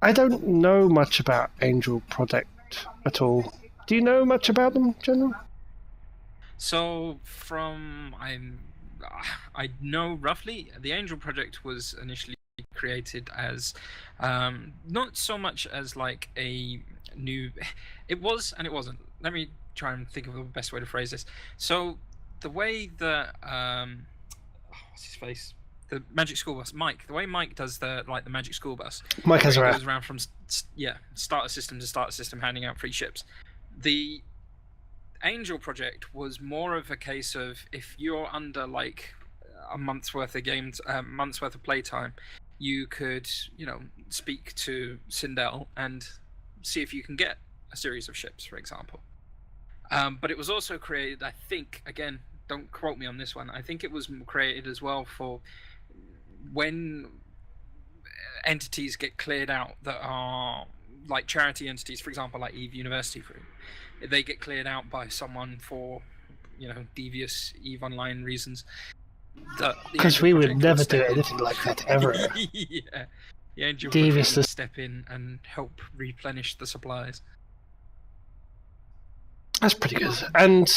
I don't know much about Angel Project at all. Do you know much about them, General? So, I know roughly, the Angel Project was initially created as not so much as like a new. It was and it wasn't. Let me try and think of the best way to phrase this. So, the way that what's his face? the Magic School Bus. Mike, the way Mike does the Magic School Bus. Mike has goes around from starter system to starter system, handing out free ships. The Angel project was more of a case of if you're under like a month's worth of games, month's worth of playtime, you could speak to Sindel and see if you can get a series of ships, for example. But it was also created, I think, again, don't quote me on this one, I think it was created as well for when entities get cleared out that are like charity entities, for example, like EVE University Group. They get cleared out by someone for, devious EVE Online reasons. Because we would never do anything like that, ever. Yeah. The Angel Devious would step in and help replenish the supplies. That's pretty good. And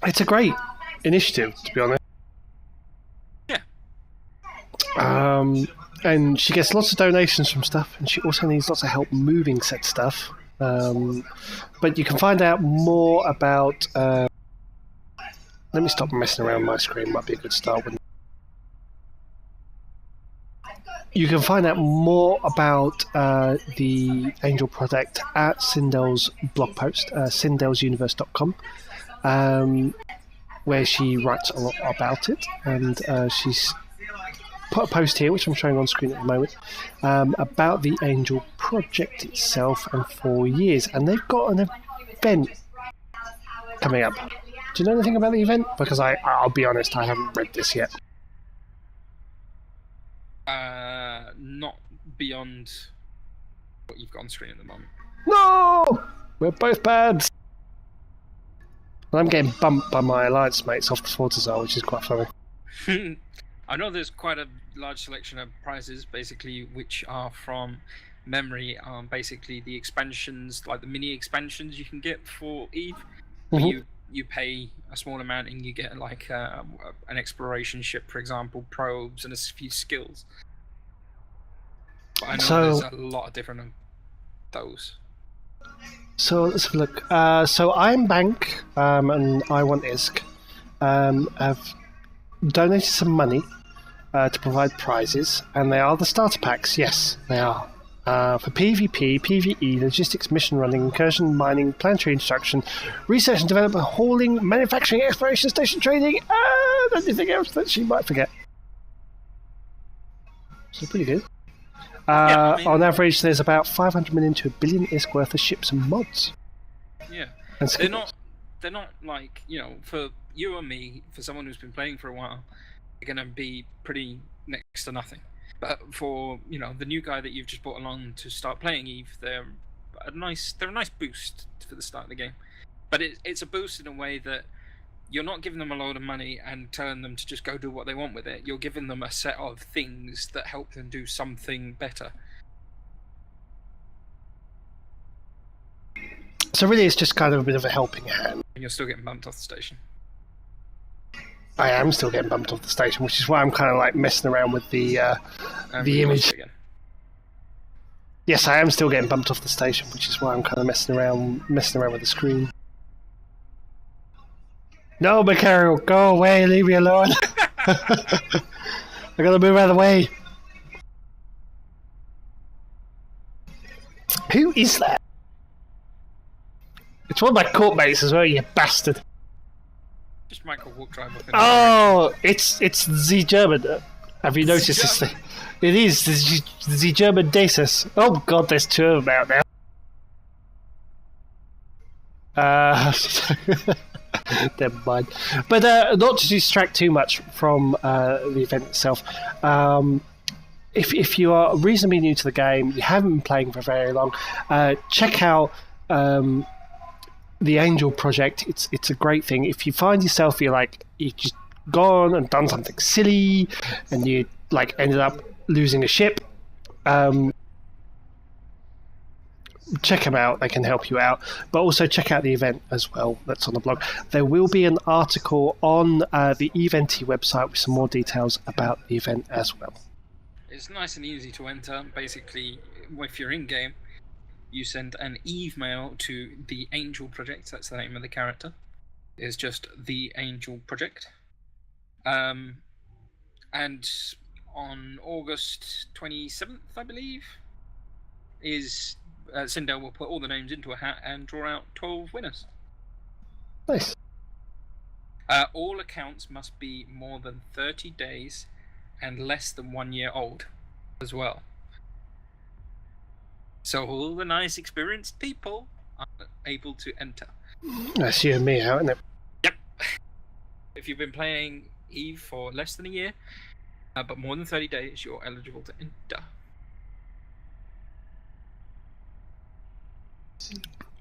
it's a great initiative, to be honest. Yeah. And she gets lots of donations from stuff, and she also needs lots of help moving said stuff. But you can find out more about... let me stop messing around my screen, might be a good start. You can find out more about the Angel Project at Sindel's blog post, sindelsuniverse.com, where she writes a lot about it, and she's put a post here, which I'm showing on screen at the moment, about the Angel Project itself and 4 years, and they've got an event coming up. Do you know anything about the event? Because I'll be honest, I haven't read this yet. Not beyond what you've got on screen at the moment. No! We're both bad! And I'm getting bumped by my alliance mates off the Fortizar, which is quite funny. I know there's quite a large selection of prizes, basically, which are from memory, basically the expansions, like the mini expansions you can get for EVE. Mm-hmm. You pay a small amount and you get like an exploration ship, for example, probes, and a few skills. But I know there's a lot of different of those. So let's have a look. So I'm Bank, and I Want ISK, have donated some money to provide prizes, and they are the starter packs. Yes, they are. For PvP, PvE, logistics, mission running, incursion, mining, planetary instruction, research and development, hauling, manufacturing, exploration, station trading, and anything else that she might forget. So pretty good. On average, there's about 500 million to 1 billion ISK worth of ships and mods. Yeah, And they're not like, for you or me, for someone who's been playing for a while, they're gonna be pretty next to nothing. But for the new guy that you've just brought along to start playing EVE, they're a nice boost for the start of the game. But it's a boost in a way that you're not giving them a load of money and telling them to just go do what they want with it. You're giving them a set of things that help them do something better. So really, it's just kind of a bit of a helping hand. And you're still getting bumped off the station. I am still getting bumped off the station, which is why I'm kind of like messing around with the image. Again. Yes, I am still getting bumped off the station, which is why I'm kind of messing around with the screen. No, Mikhail, go away, leave me alone. I gotta move out of the way. Who is that? It's one of my court mates as well, you bastard. Just Michael walk drive up. Oh, it's the German. Have you noticed this thing? It is the German Datus. Oh god, there's two of them out now. Never mind. But not to distract too much from the event itself. If you are reasonably new to the game, you haven't been playing for very long, check out the Angel Project. It's a great thing. If you find yourself you've just gone and done something silly, and you ended up losing a ship, check them out. They can help you out. But also check out the event as well. That's on the blog. There will be an article on the EVE website with some more details about the event as well. It's nice and easy to enter. Basically, if you're in game, you send an EVE mail to the Angel Project. That's the name of the character. It's just the Angel Project. And on August 27th, I believe, is Sindel will put all the names into a hat and draw out 12 winners. Nice. All accounts must be more than 30 days and less than 1 year old as well. So all the nice, experienced people are able to enter. That's you and me out, isn't it? Yep. If you've been playing EVE for less than a year, but more than 30 days, you're eligible to enter.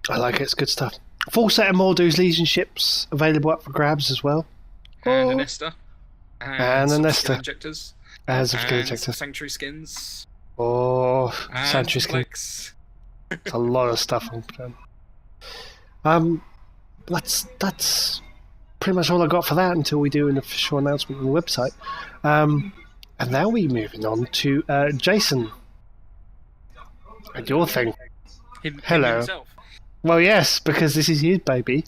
I like it. It's good stuff. Full set of Mordu's Legion ships available up for grabs as well. And a Nesta. And a Nesta. Injectors. As of skill And injectors. Sanctuary skins. Oh, And Sanctuary skin. flex. It's a lot of stuff on. That's pretty much all I got for that until we do an official announcement on the website. And now we're moving on to Jason and your thing. Him Hello. himself. Well, yes, because this is his baby.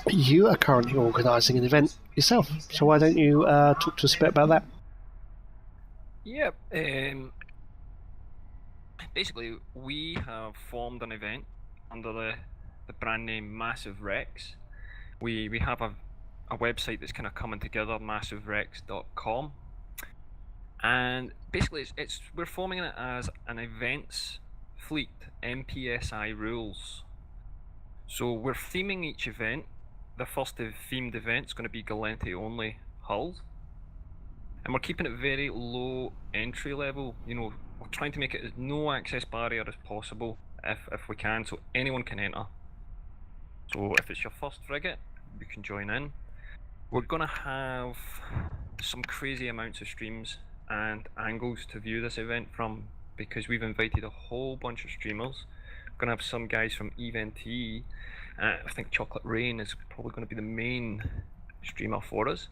You are currently organising an event yourself, so why don't you talk to us a bit about that? Yep. Basically, we have formed an event under the brand name Massive Rex. We have a website that's kind of coming together, massiverex.com, and basically we're forming it as an events fleet, MPSI rules. So we're theming each event. The first themed event is going to be Galente only hulls, and we're keeping it very low entry level. You know, we're trying to make it as no access barrier as possible if we can, so anyone can enter. So if it's your first frigate, you can join in. We're going to have some crazy amounts of streams and angles to view this event from, because we've invited a whole bunch of streamers. We're going to have some guys from EVE. I think Chocolate Rain is probably going to be the main streamer for us.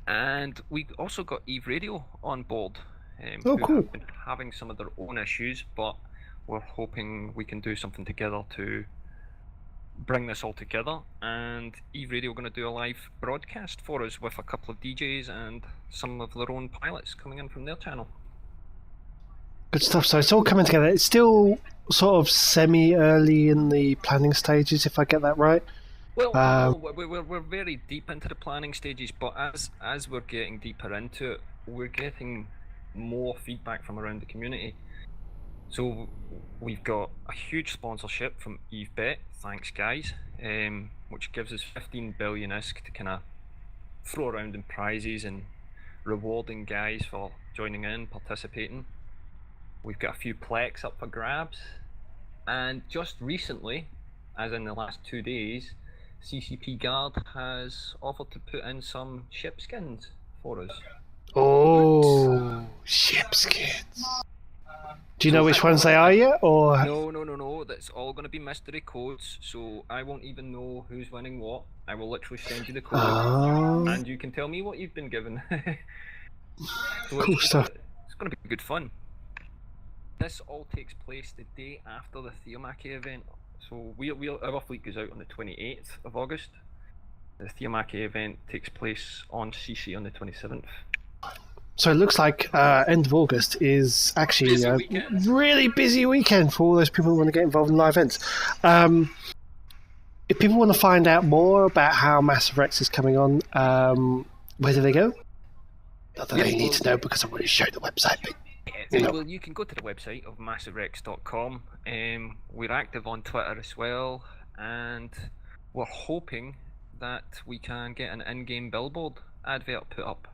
And we also got EVE Radio on board, Oh, who cool. have been having some of their own issues, but we're hoping we can do something together to bring this all together. And EVE Radio are going to do a live broadcast for us with a couple of DJs and some of their own pilots coming in from their channel. Good stuff. So it's all coming together. It's still sort of semi-early in the planning stages, if I get that right. Well, no, we're very deep into the planning stages, but as we're getting deeper into it, we're getting more feedback from around the community. So we've got a huge sponsorship from EveBet, thanks guys, which gives us 15 billion ISK to kind of throw around in prizes and rewarding guys for joining in, participating. We've got a few plex up for grabs, and just recently, as in the last 2 days, CCP Guard has offered to put in some ship skins for us. Oh, ship skins. Do you know which ones they are yet, or? No. That's all going to be mystery codes, so I won't even know who's winning what. I will literally send you the code, and you can tell me what you've been given. So Cool stuff. It's going to be good fun. This all takes place the day after the Theomachy event. So our fleet goes out on the 28th of August. The Theomachy event takes place on CC on the 27th. So it looks like end of August is actually a really busy weekend for all those people who want to get involved in live events. If people want to find out more about how Massive Rex is coming on, where do they go? Not that they need to know because I've already showed the website. But, well, you can go to the website of massiverex.com. We're active on Twitter as well, and we're hoping that we can get an in-game billboard advert put up.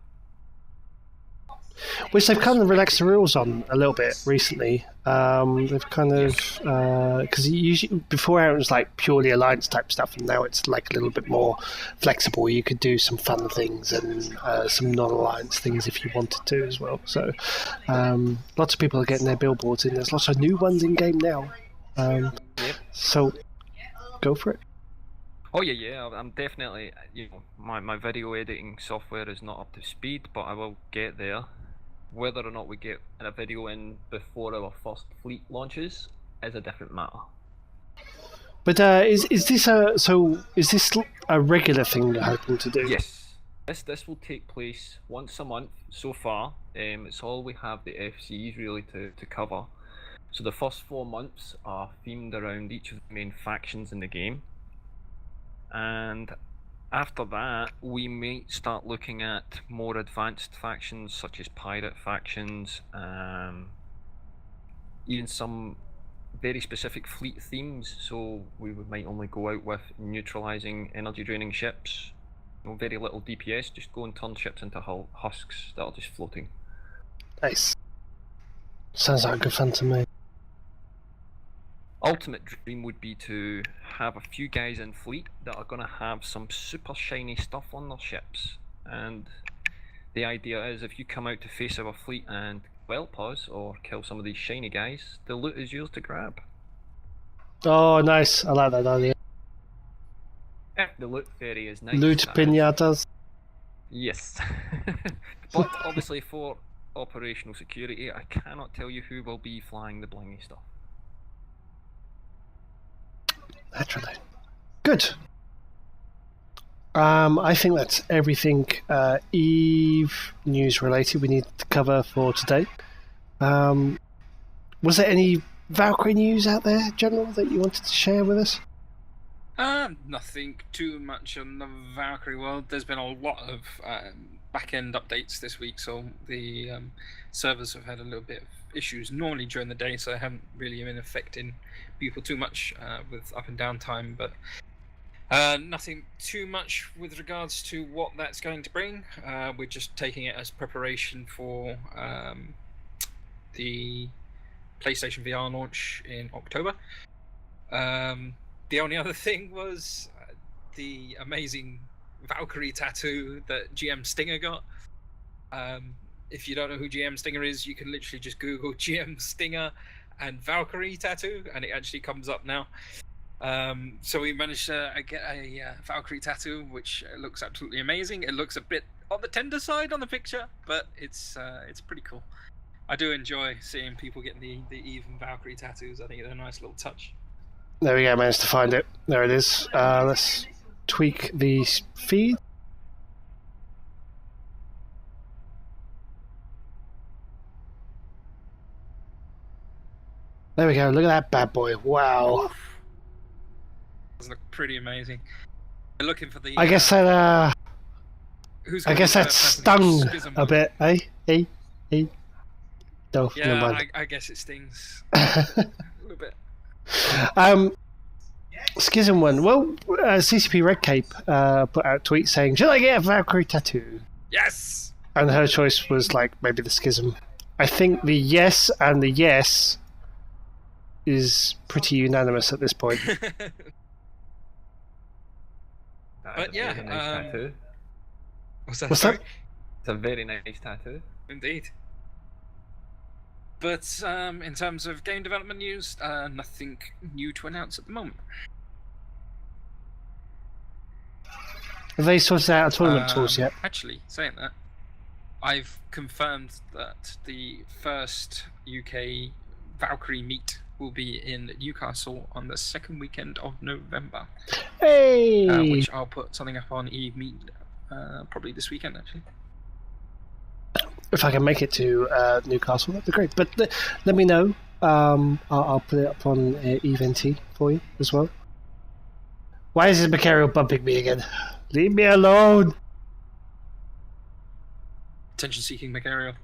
Which they've kind of relaxed the rules on a little bit recently. They've kind of because usually before it was like purely alliance type stuff, and now it's like a little bit more flexible. You could do some fun things and some non-alliance things if you wanted to as well. So lots of people are getting their billboards in. There's lots of new ones in game now. So go for it. Oh yeah, I'm definitely, my video editing software is not up to speed, but I will get there. Whether or not we get a video in before our first fleet launches is a different matter. But is this a regular thing you're hoping to do? Yes. This will take place once a month so far. It's all we have the FCs really to cover. So the first 4 months are themed around each of the main factions in the game. And after that, we might start looking at more advanced factions such as pirate factions, even some very specific fleet themes. So we might only go out with neutralizing energy draining ships. Very little DPS, just go and turn ships into husks that are just floating. Nice. Sounds like good fun to me. Ultimate dream would be to have a few guys in fleet that are going to have some super shiny stuff on their ships. And the idea is if you come out to face our fleet and whelp us or kill some of these shiny guys, the loot is yours to grab. Oh, nice. I like that idea. The loot fairy is nice. Loot pinatas. Yes. But obviously for operational security, I cannot tell you who will be flying the blingy stuff. Naturally. Good. I think that's everything EVE news related we need to cover for today. Was there any Valkyrie news out there, General, that you wanted to share with us? Nothing too much on the Valkyrie world. There's been a lot of back-end updates this week, so the servers have had a little bit of issues normally during the day, so they haven't really been affecting people too much with up and down time, but nothing too much with regards to what that's going to bring. We're just taking it as preparation for the PlayStation VR launch in October. The only other thing was the amazing Valkyrie tattoo that GM Stinger got. If you don't know who GM Stinger is, you can literally just Google GM Stinger and Valkyrie tattoo, and it actually comes up now. So we managed to get a Valkyrie tattoo, which looks absolutely amazing. It looks a bit on the tender side on the picture, but it's pretty cool. I do enjoy seeing people getting the EVE and Valkyrie tattoos. I think it's a nice little touch. There we go, managed to find it. There it is. Let's tweak the feed. There we go, look at that bad boy. Wow. Those look pretty amazing. They're looking for the... I guess that, I guess that stung a bit, eh? No, yeah, never mind. I guess it stings a little bit. Schism one. Well, CCP Red Cape put out a tweet saying, "Should I get a Valkyrie tattoo?" Yes. And her choice was like maybe the Schism. I think the yes and the yes is pretty unanimous at this point. But yeah, very nice tattoo. What's that? What's Sorry? that? It's a very nice tattoo. Indeed. But in terms of game development news, nothing new to announce at the moment. Have they sorted out a tournament tools yet? Actually, saying that, I've confirmed that the first UK Valkyrie meet will be in Newcastle on the second weekend of November. Hey! Which I'll put something up on EVE Meet probably this weekend, actually. If I can make it to Newcastle, that'd be great. But let me know. I'll put it up on EVE for you as well. Why is this Macarial bumping me again? Leave me alone! Attention-seeking Macarial.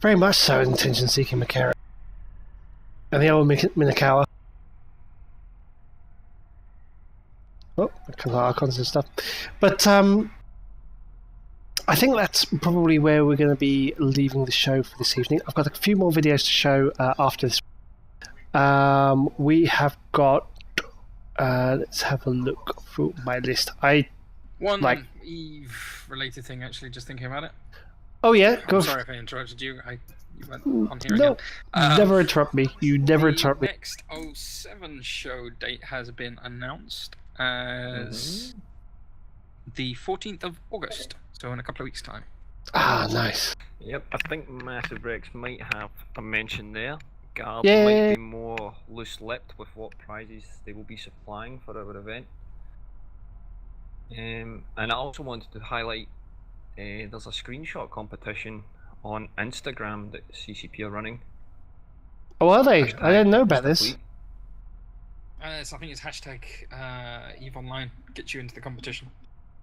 Very much so, attention-seeking Macarial. And the old Minakawa. Oh, a couple of Archons and stuff. But I think that's probably where we're going to be leaving the show for this evening. I've got a few more videos to show after this. We have got... let's have a look through my list. One EVE-related thing, actually, just thinking about it. Oh yeah, go. I'm sorry if I interrupted you. You went on here no, again. Never interrupt me. You never interrupt me. The next 07 show date has been announced as the 14th of August, so in a couple of weeks' time. Ah, nice. Yep, I think Massive Rex might have a mention there. Garb Yay. might be more of loose-lipped with what prizes they will be supplying for our event. And I also wanted to highlight there's a screenshot competition on Instagram that CCP are running. Oh, are they? I didn't know about this. So I think it's hashtag EVE Online gets you into the competition.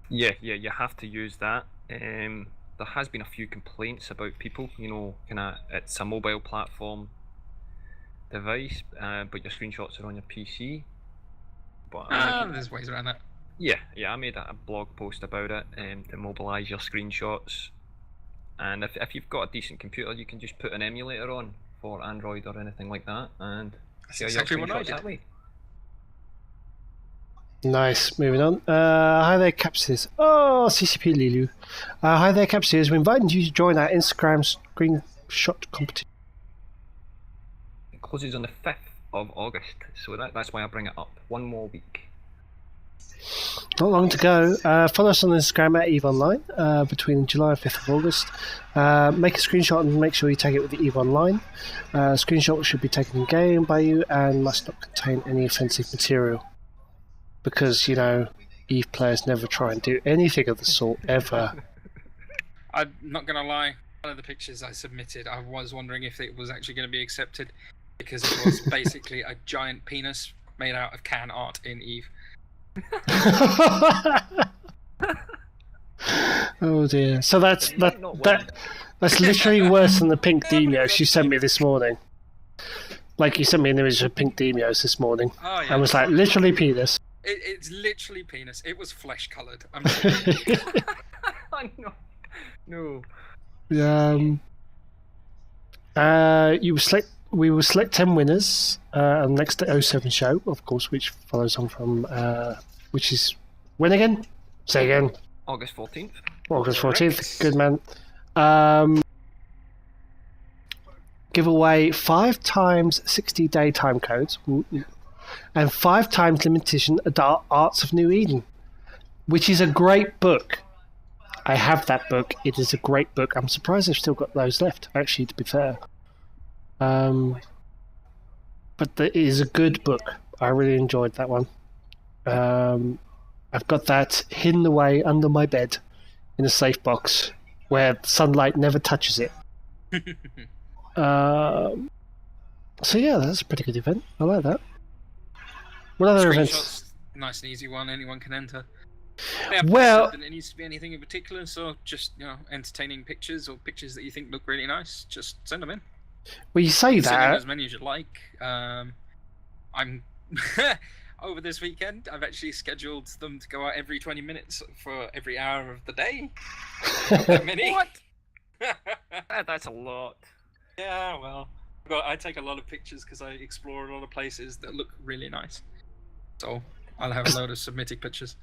Yeah, you have to use that. There has been a few complaints about people, it's a mobile platform device, but your screenshots are on your PC. But there's ways around that. Yeah, I made a blog post about it to mobilise your screenshots. And if you've got a decent computer, you can just put an emulator on for Android or anything like that, and share your exactly what I screenshots did. that way. Nice. Moving on. Hi there, Capsies. Oh, CCP Lilu. Hi there, Capsies. We're inviting you to join our Instagram screenshot competition. It closes on the 5th of August, so that's why I bring it up. 1 more week. Not long to go. Follow us on Instagram at EVE Online between July and 5th of August. Make a screenshot and make sure you tag it with the EVE Online. Screenshot should be taken in game by you and must not contain any offensive material. Because, EVE players never try and do anything of the sort, ever. I'm not going to lie, one of the pictures I submitted, I was wondering if it was actually going to be accepted, because it was basically a giant penis made out of can art in EVE. Oh dear. So that's literally worse than the pink Demios you sent me this morning. Like, you sent me an image of pink Demios this morning. Oh, yeah. And was like, literally penis. It's literally penis. It was flesh coloured. No. We will select 10 winners on the next 07 show, of course, which follows on from which is when again? Say again. August 14th. August 14th. Good man. Give away 5 times 60-day time codes and 5 times limitation Adult Arts of New Eden, which is a great book. I have that book. It is a great book. I'm surprised they've still got those left, actually, to be fair. But it is a good book. I really enjoyed that one. I've got that hidden away under my bed in a safe box where sunlight never touches it. So yeah, that's a pretty good event. I like that. What other events? Nice and easy one. Anyone can enter. Well, it needs to be anything in particular. So just entertaining pictures or pictures that you think look really nice. Just send them in. Well, you say Send in that. as many as you like. I'm over this weekend. I've actually scheduled them to go out every 20 minutes for every hour of the day. What? That's a lot. Yeah, well, I take a lot of pictures because I explore a lot of places that look really nice. So I'll have a load of submitted pictures.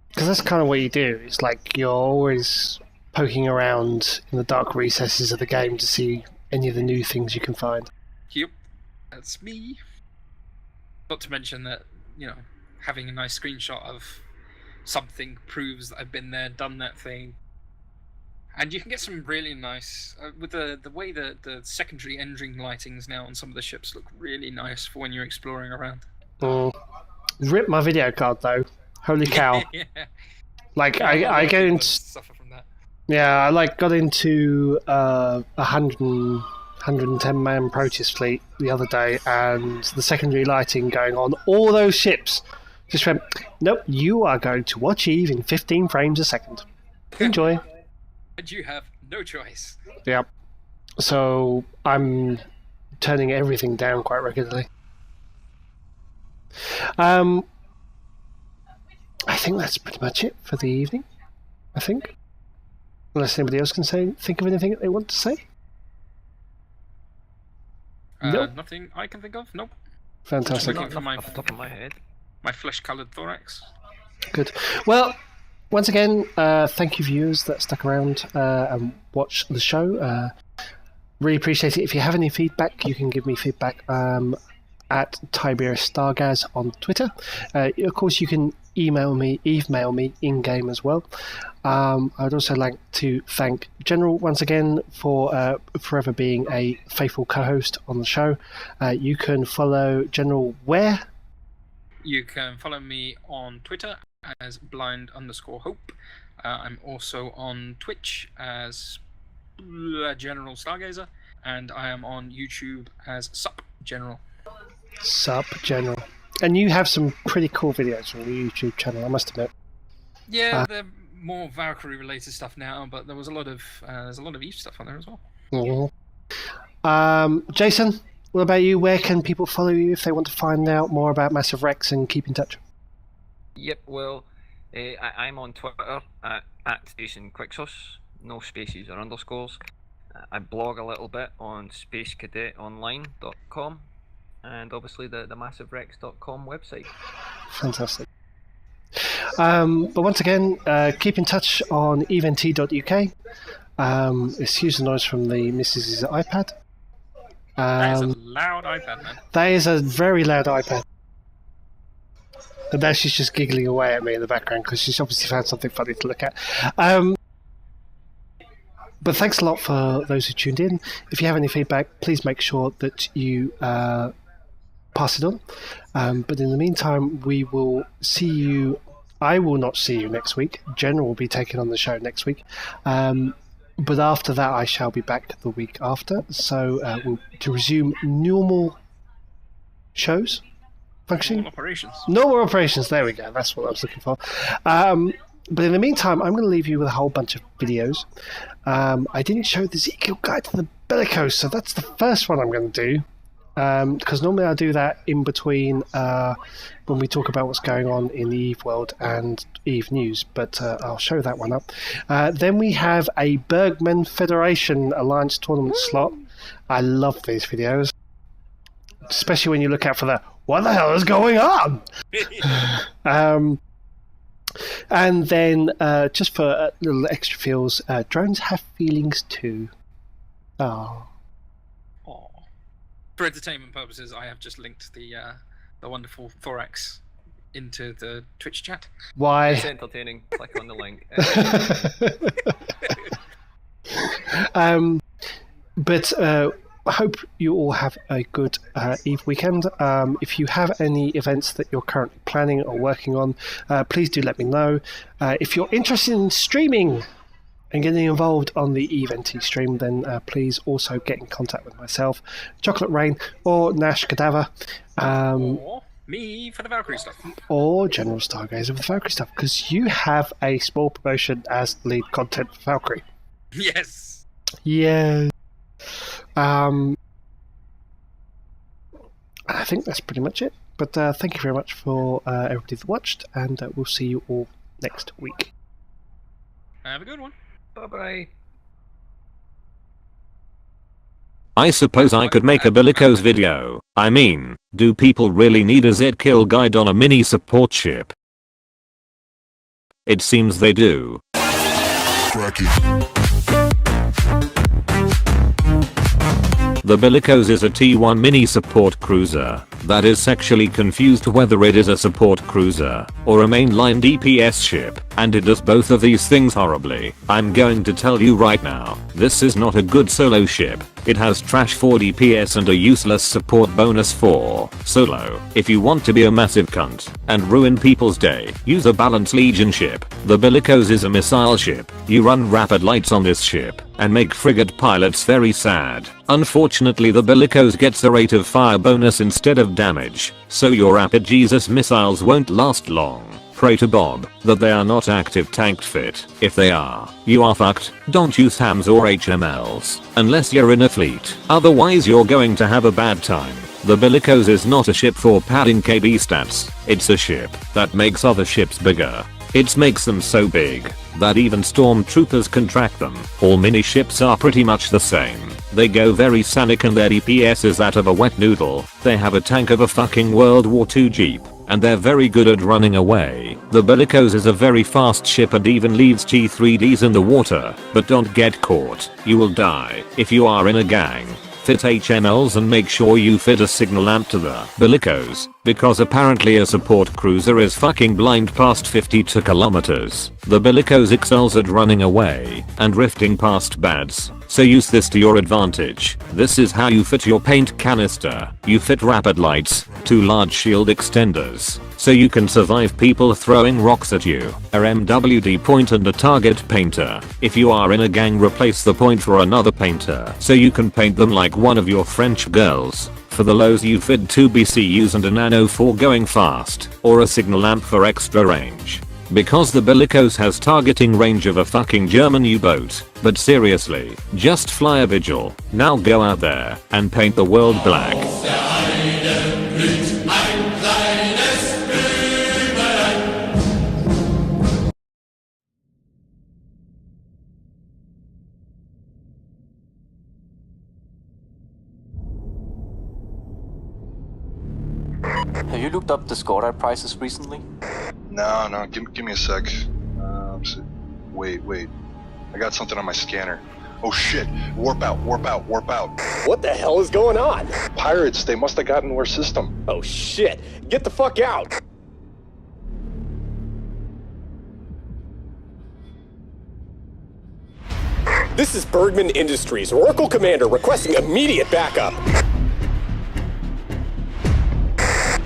Because that's kind of what you do. It's like you're always poking around in the dark recesses of the game to see any of the new things you can find. Yep, that's me. Not to mention that, having a nice screenshot of something proves that I've been there, done that thing. And you can get some really nice, with the way the secondary engine lightings now on some of the ships look really nice for when you're exploring around. Rip my video card though. Holy cow. Yeah. Like, I go into... suffer from that. Yeah, I got into 110 man protest fleet the other day, and the secondary lighting going on all those ships just went, nope, you are going to watch EVE in 15 frames a second. Enjoy. And you have no choice. Yep. So I'm turning everything down quite regularly. I think that's pretty much it for the evening. I think. Unless anybody else can think of anything that they want to say. Nope. Nothing I can think of. Nope. Fantastic. Looking for Off the top of my head. my flesh-coloured thorax. Good. Well, once again, thank you viewers that stuck around and watched the show. Really appreciate it. If you have any feedback, you can give me feedback at Tiberius Stargazer on Twitter. Of course, you can email me in game as well. I'd also like to thank General once again for forever being a faithful co-host on the show. You can follow General where? You can follow me on Twitter as blind_hope. I'm also on Twitch as General Stargazer, and I am on YouTube as Sup General. Sup General. And you have some pretty cool videos on your YouTube channel, I must admit. Yeah, they're more Valkyrie related stuff now, but there was a lot of there's a lot of EVE stuff on there as well. Mm-hmm. Jason, what about you? Where can people follow you if they want to find out more about Massive Rex and keep in touch? Yep, well, I'm on Twitter at Station Quicksauce, no spaces or underscores. I blog a little bit on spacecadetonline.com and obviously the massiverex.com website. Fantastic. But once again, keep in touch on event.uk. Excuse the noise from the Mrs.'s iPad. That is a loud iPad, man. That is a very loud iPad. And now she's just giggling away at me in the background because she's obviously found something funny to look at. But thanks a lot for those who tuned in. If you have any feedback, please make sure that you pass it on. But in the meantime, we will see you. I will not see you next week. General will be taking on the show next week. But after that, I shall be back the week after. So to resume normal shows. Functioning? Normal operations, there we go. That's what I was looking for. But in the meantime, I'm going to leave you with a whole bunch of videos. I didn't show the Ezekiel Guide to the Bellicose, so that's the first one I'm going to do. Because normally I do that in between when we talk about what's going on in the EVE world and EVE news, but I'll show that one up. Then we have a Bergman Federation Alliance tournament slot. I love these videos, especially when you look out for the what the hell is going on? And then just for little extra feels, drones have feelings too. Oh. For entertainment purposes, I have just linked the wonderful Thorax into the Twitch chat. Why? It's entertaining. Click on the link. But I hope you all have a good EVE weekend. If you have any events that you're currently planning or working on, please do let me know. If you're interested in streaming and getting involved on the EVE stream, then please also get in contact with myself, Chocolate Rain, or Nash Cadaver. Or me for the Valkyrie stuff. Or General Stargazer with the Valkyrie stuff, because you have a small promotion as lead content for Valkyrie. Yes. Yeah. I think that's pretty much it. But thank you very much for everybody that watched, and we'll see you all next week. Have a good one. Bye-bye. I suppose I could make a Bellicose video. I mean, do people really need a Z-kill guide on a mini support ship? It seems they do. The Bellicose is a T1 mini support cruiser that is sexually confused whether it is a support cruiser or a mainline DPS ship, and it does both of these things horribly. I'm going to tell you right now, this is not a good solo ship. It has trash 4 DPS and a useless support bonus for solo. If you want to be a massive cunt and ruin people's day, use a Balance Legion ship. The Bellicose is a missile ship. You run rapid lights on this ship and make frigate pilots very sad. Unfortunately, the Bellicose gets a rate of fire bonus instead of damage, so your rapid Jesus missiles won't last long. Pray to Bob that they are not active tank fit. If they are, you are fucked. Don't use hams or HMLs unless you're in a fleet, otherwise you're going to have a bad time. The Bellicose is not a ship for padding KB stats, it's a ship that makes other ships bigger. It makes them so big that even stormtroopers can track them. All mini ships are pretty much the same. They go very scenic and their DPS is that of a wet noodle. They have a tank of a fucking World War II Jeep, and they're very good at running away. The Bellicose is a very fast ship and even leaves T3Ds in the water, but don't get caught. You will die if you are in a gang. Fit HMLs and make sure you fit a signal lamp to the Bellicose. because apparently a support cruiser is fucking blind past 52 kilometers. The Bellicose excels at running away and rifting past bads, so use this to your advantage. This is how you fit your paint canister. You fit rapid lights, 2 large shield extenders, so you can survive people throwing rocks at you, a MWD point and a target painter. If you are in a gang, replace the point for another painter so you can paint them like one of your French girls. For the lows you fit 2 BCUs and a nano for going fast, or a signal lamp for extra range. Because the Bellicose has targeting range of a fucking German U-boat. But seriously, just fly a vigil. Now go out there and paint the world black. Have you looked up the Scorite prices recently? No, give me a sec. Wait. I got something on my scanner. Oh shit, warp out. What the hell is going on? Pirates, they must have gotten to our system. Oh shit, get the fuck out! This is Bergman Industries, Oracle Commander requesting immediate backup.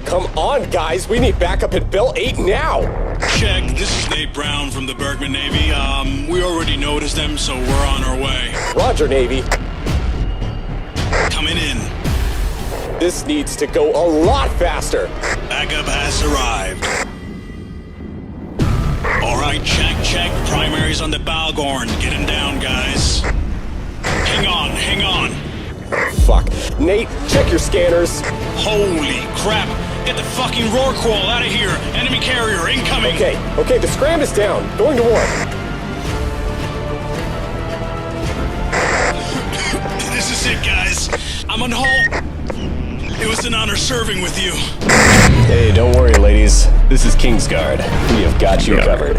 Come on, guys, we need backup at Bell 8 now! Check, this is Nate Brown from the Bergman Navy. We already noticed them, so we're on our way. Roger, Navy. Coming in. This needs to go a lot faster! Backup has arrived. Alright, check. Primaries on the Balgorn. Get him down, guys. Hang on. Fuck. Nate, check your scanners. Holy crap! Get the fucking Rorqual out of here! Enemy carrier incoming! Okay, the scram is down. Going to war. This is it, guys. I'm on hold. It was an honor serving with you. Hey, don't worry, ladies. This is Kingsguard. We have got you covered.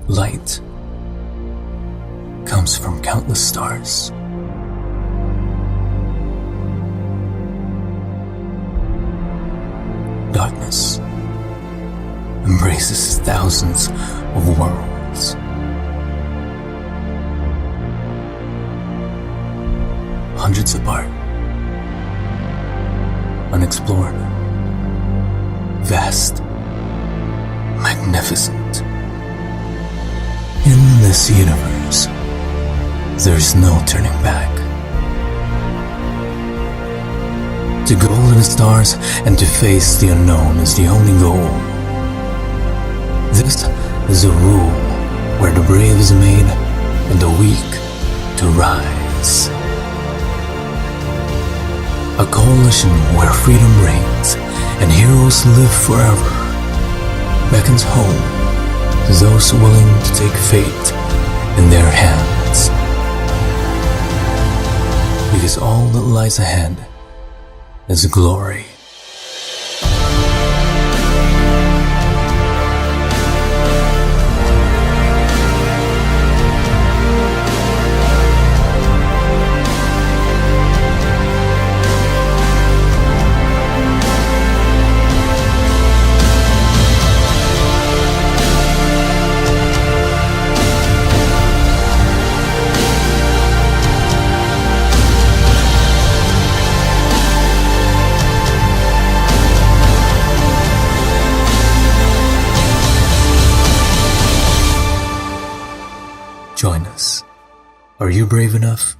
Light comes from countless stars. Darkness embraces thousands of worlds. Hundreds apart, unexplored, vast, magnificent. In this universe, there's no turning back. To go to the stars and to face the unknown is the only goal. This is a rule where the brave is made and the weak to rise. A coalition where freedom reigns and heroes live forever beckons home to those willing to take fate in their hands. Because all that lies ahead is glory. Join us. Are you brave enough?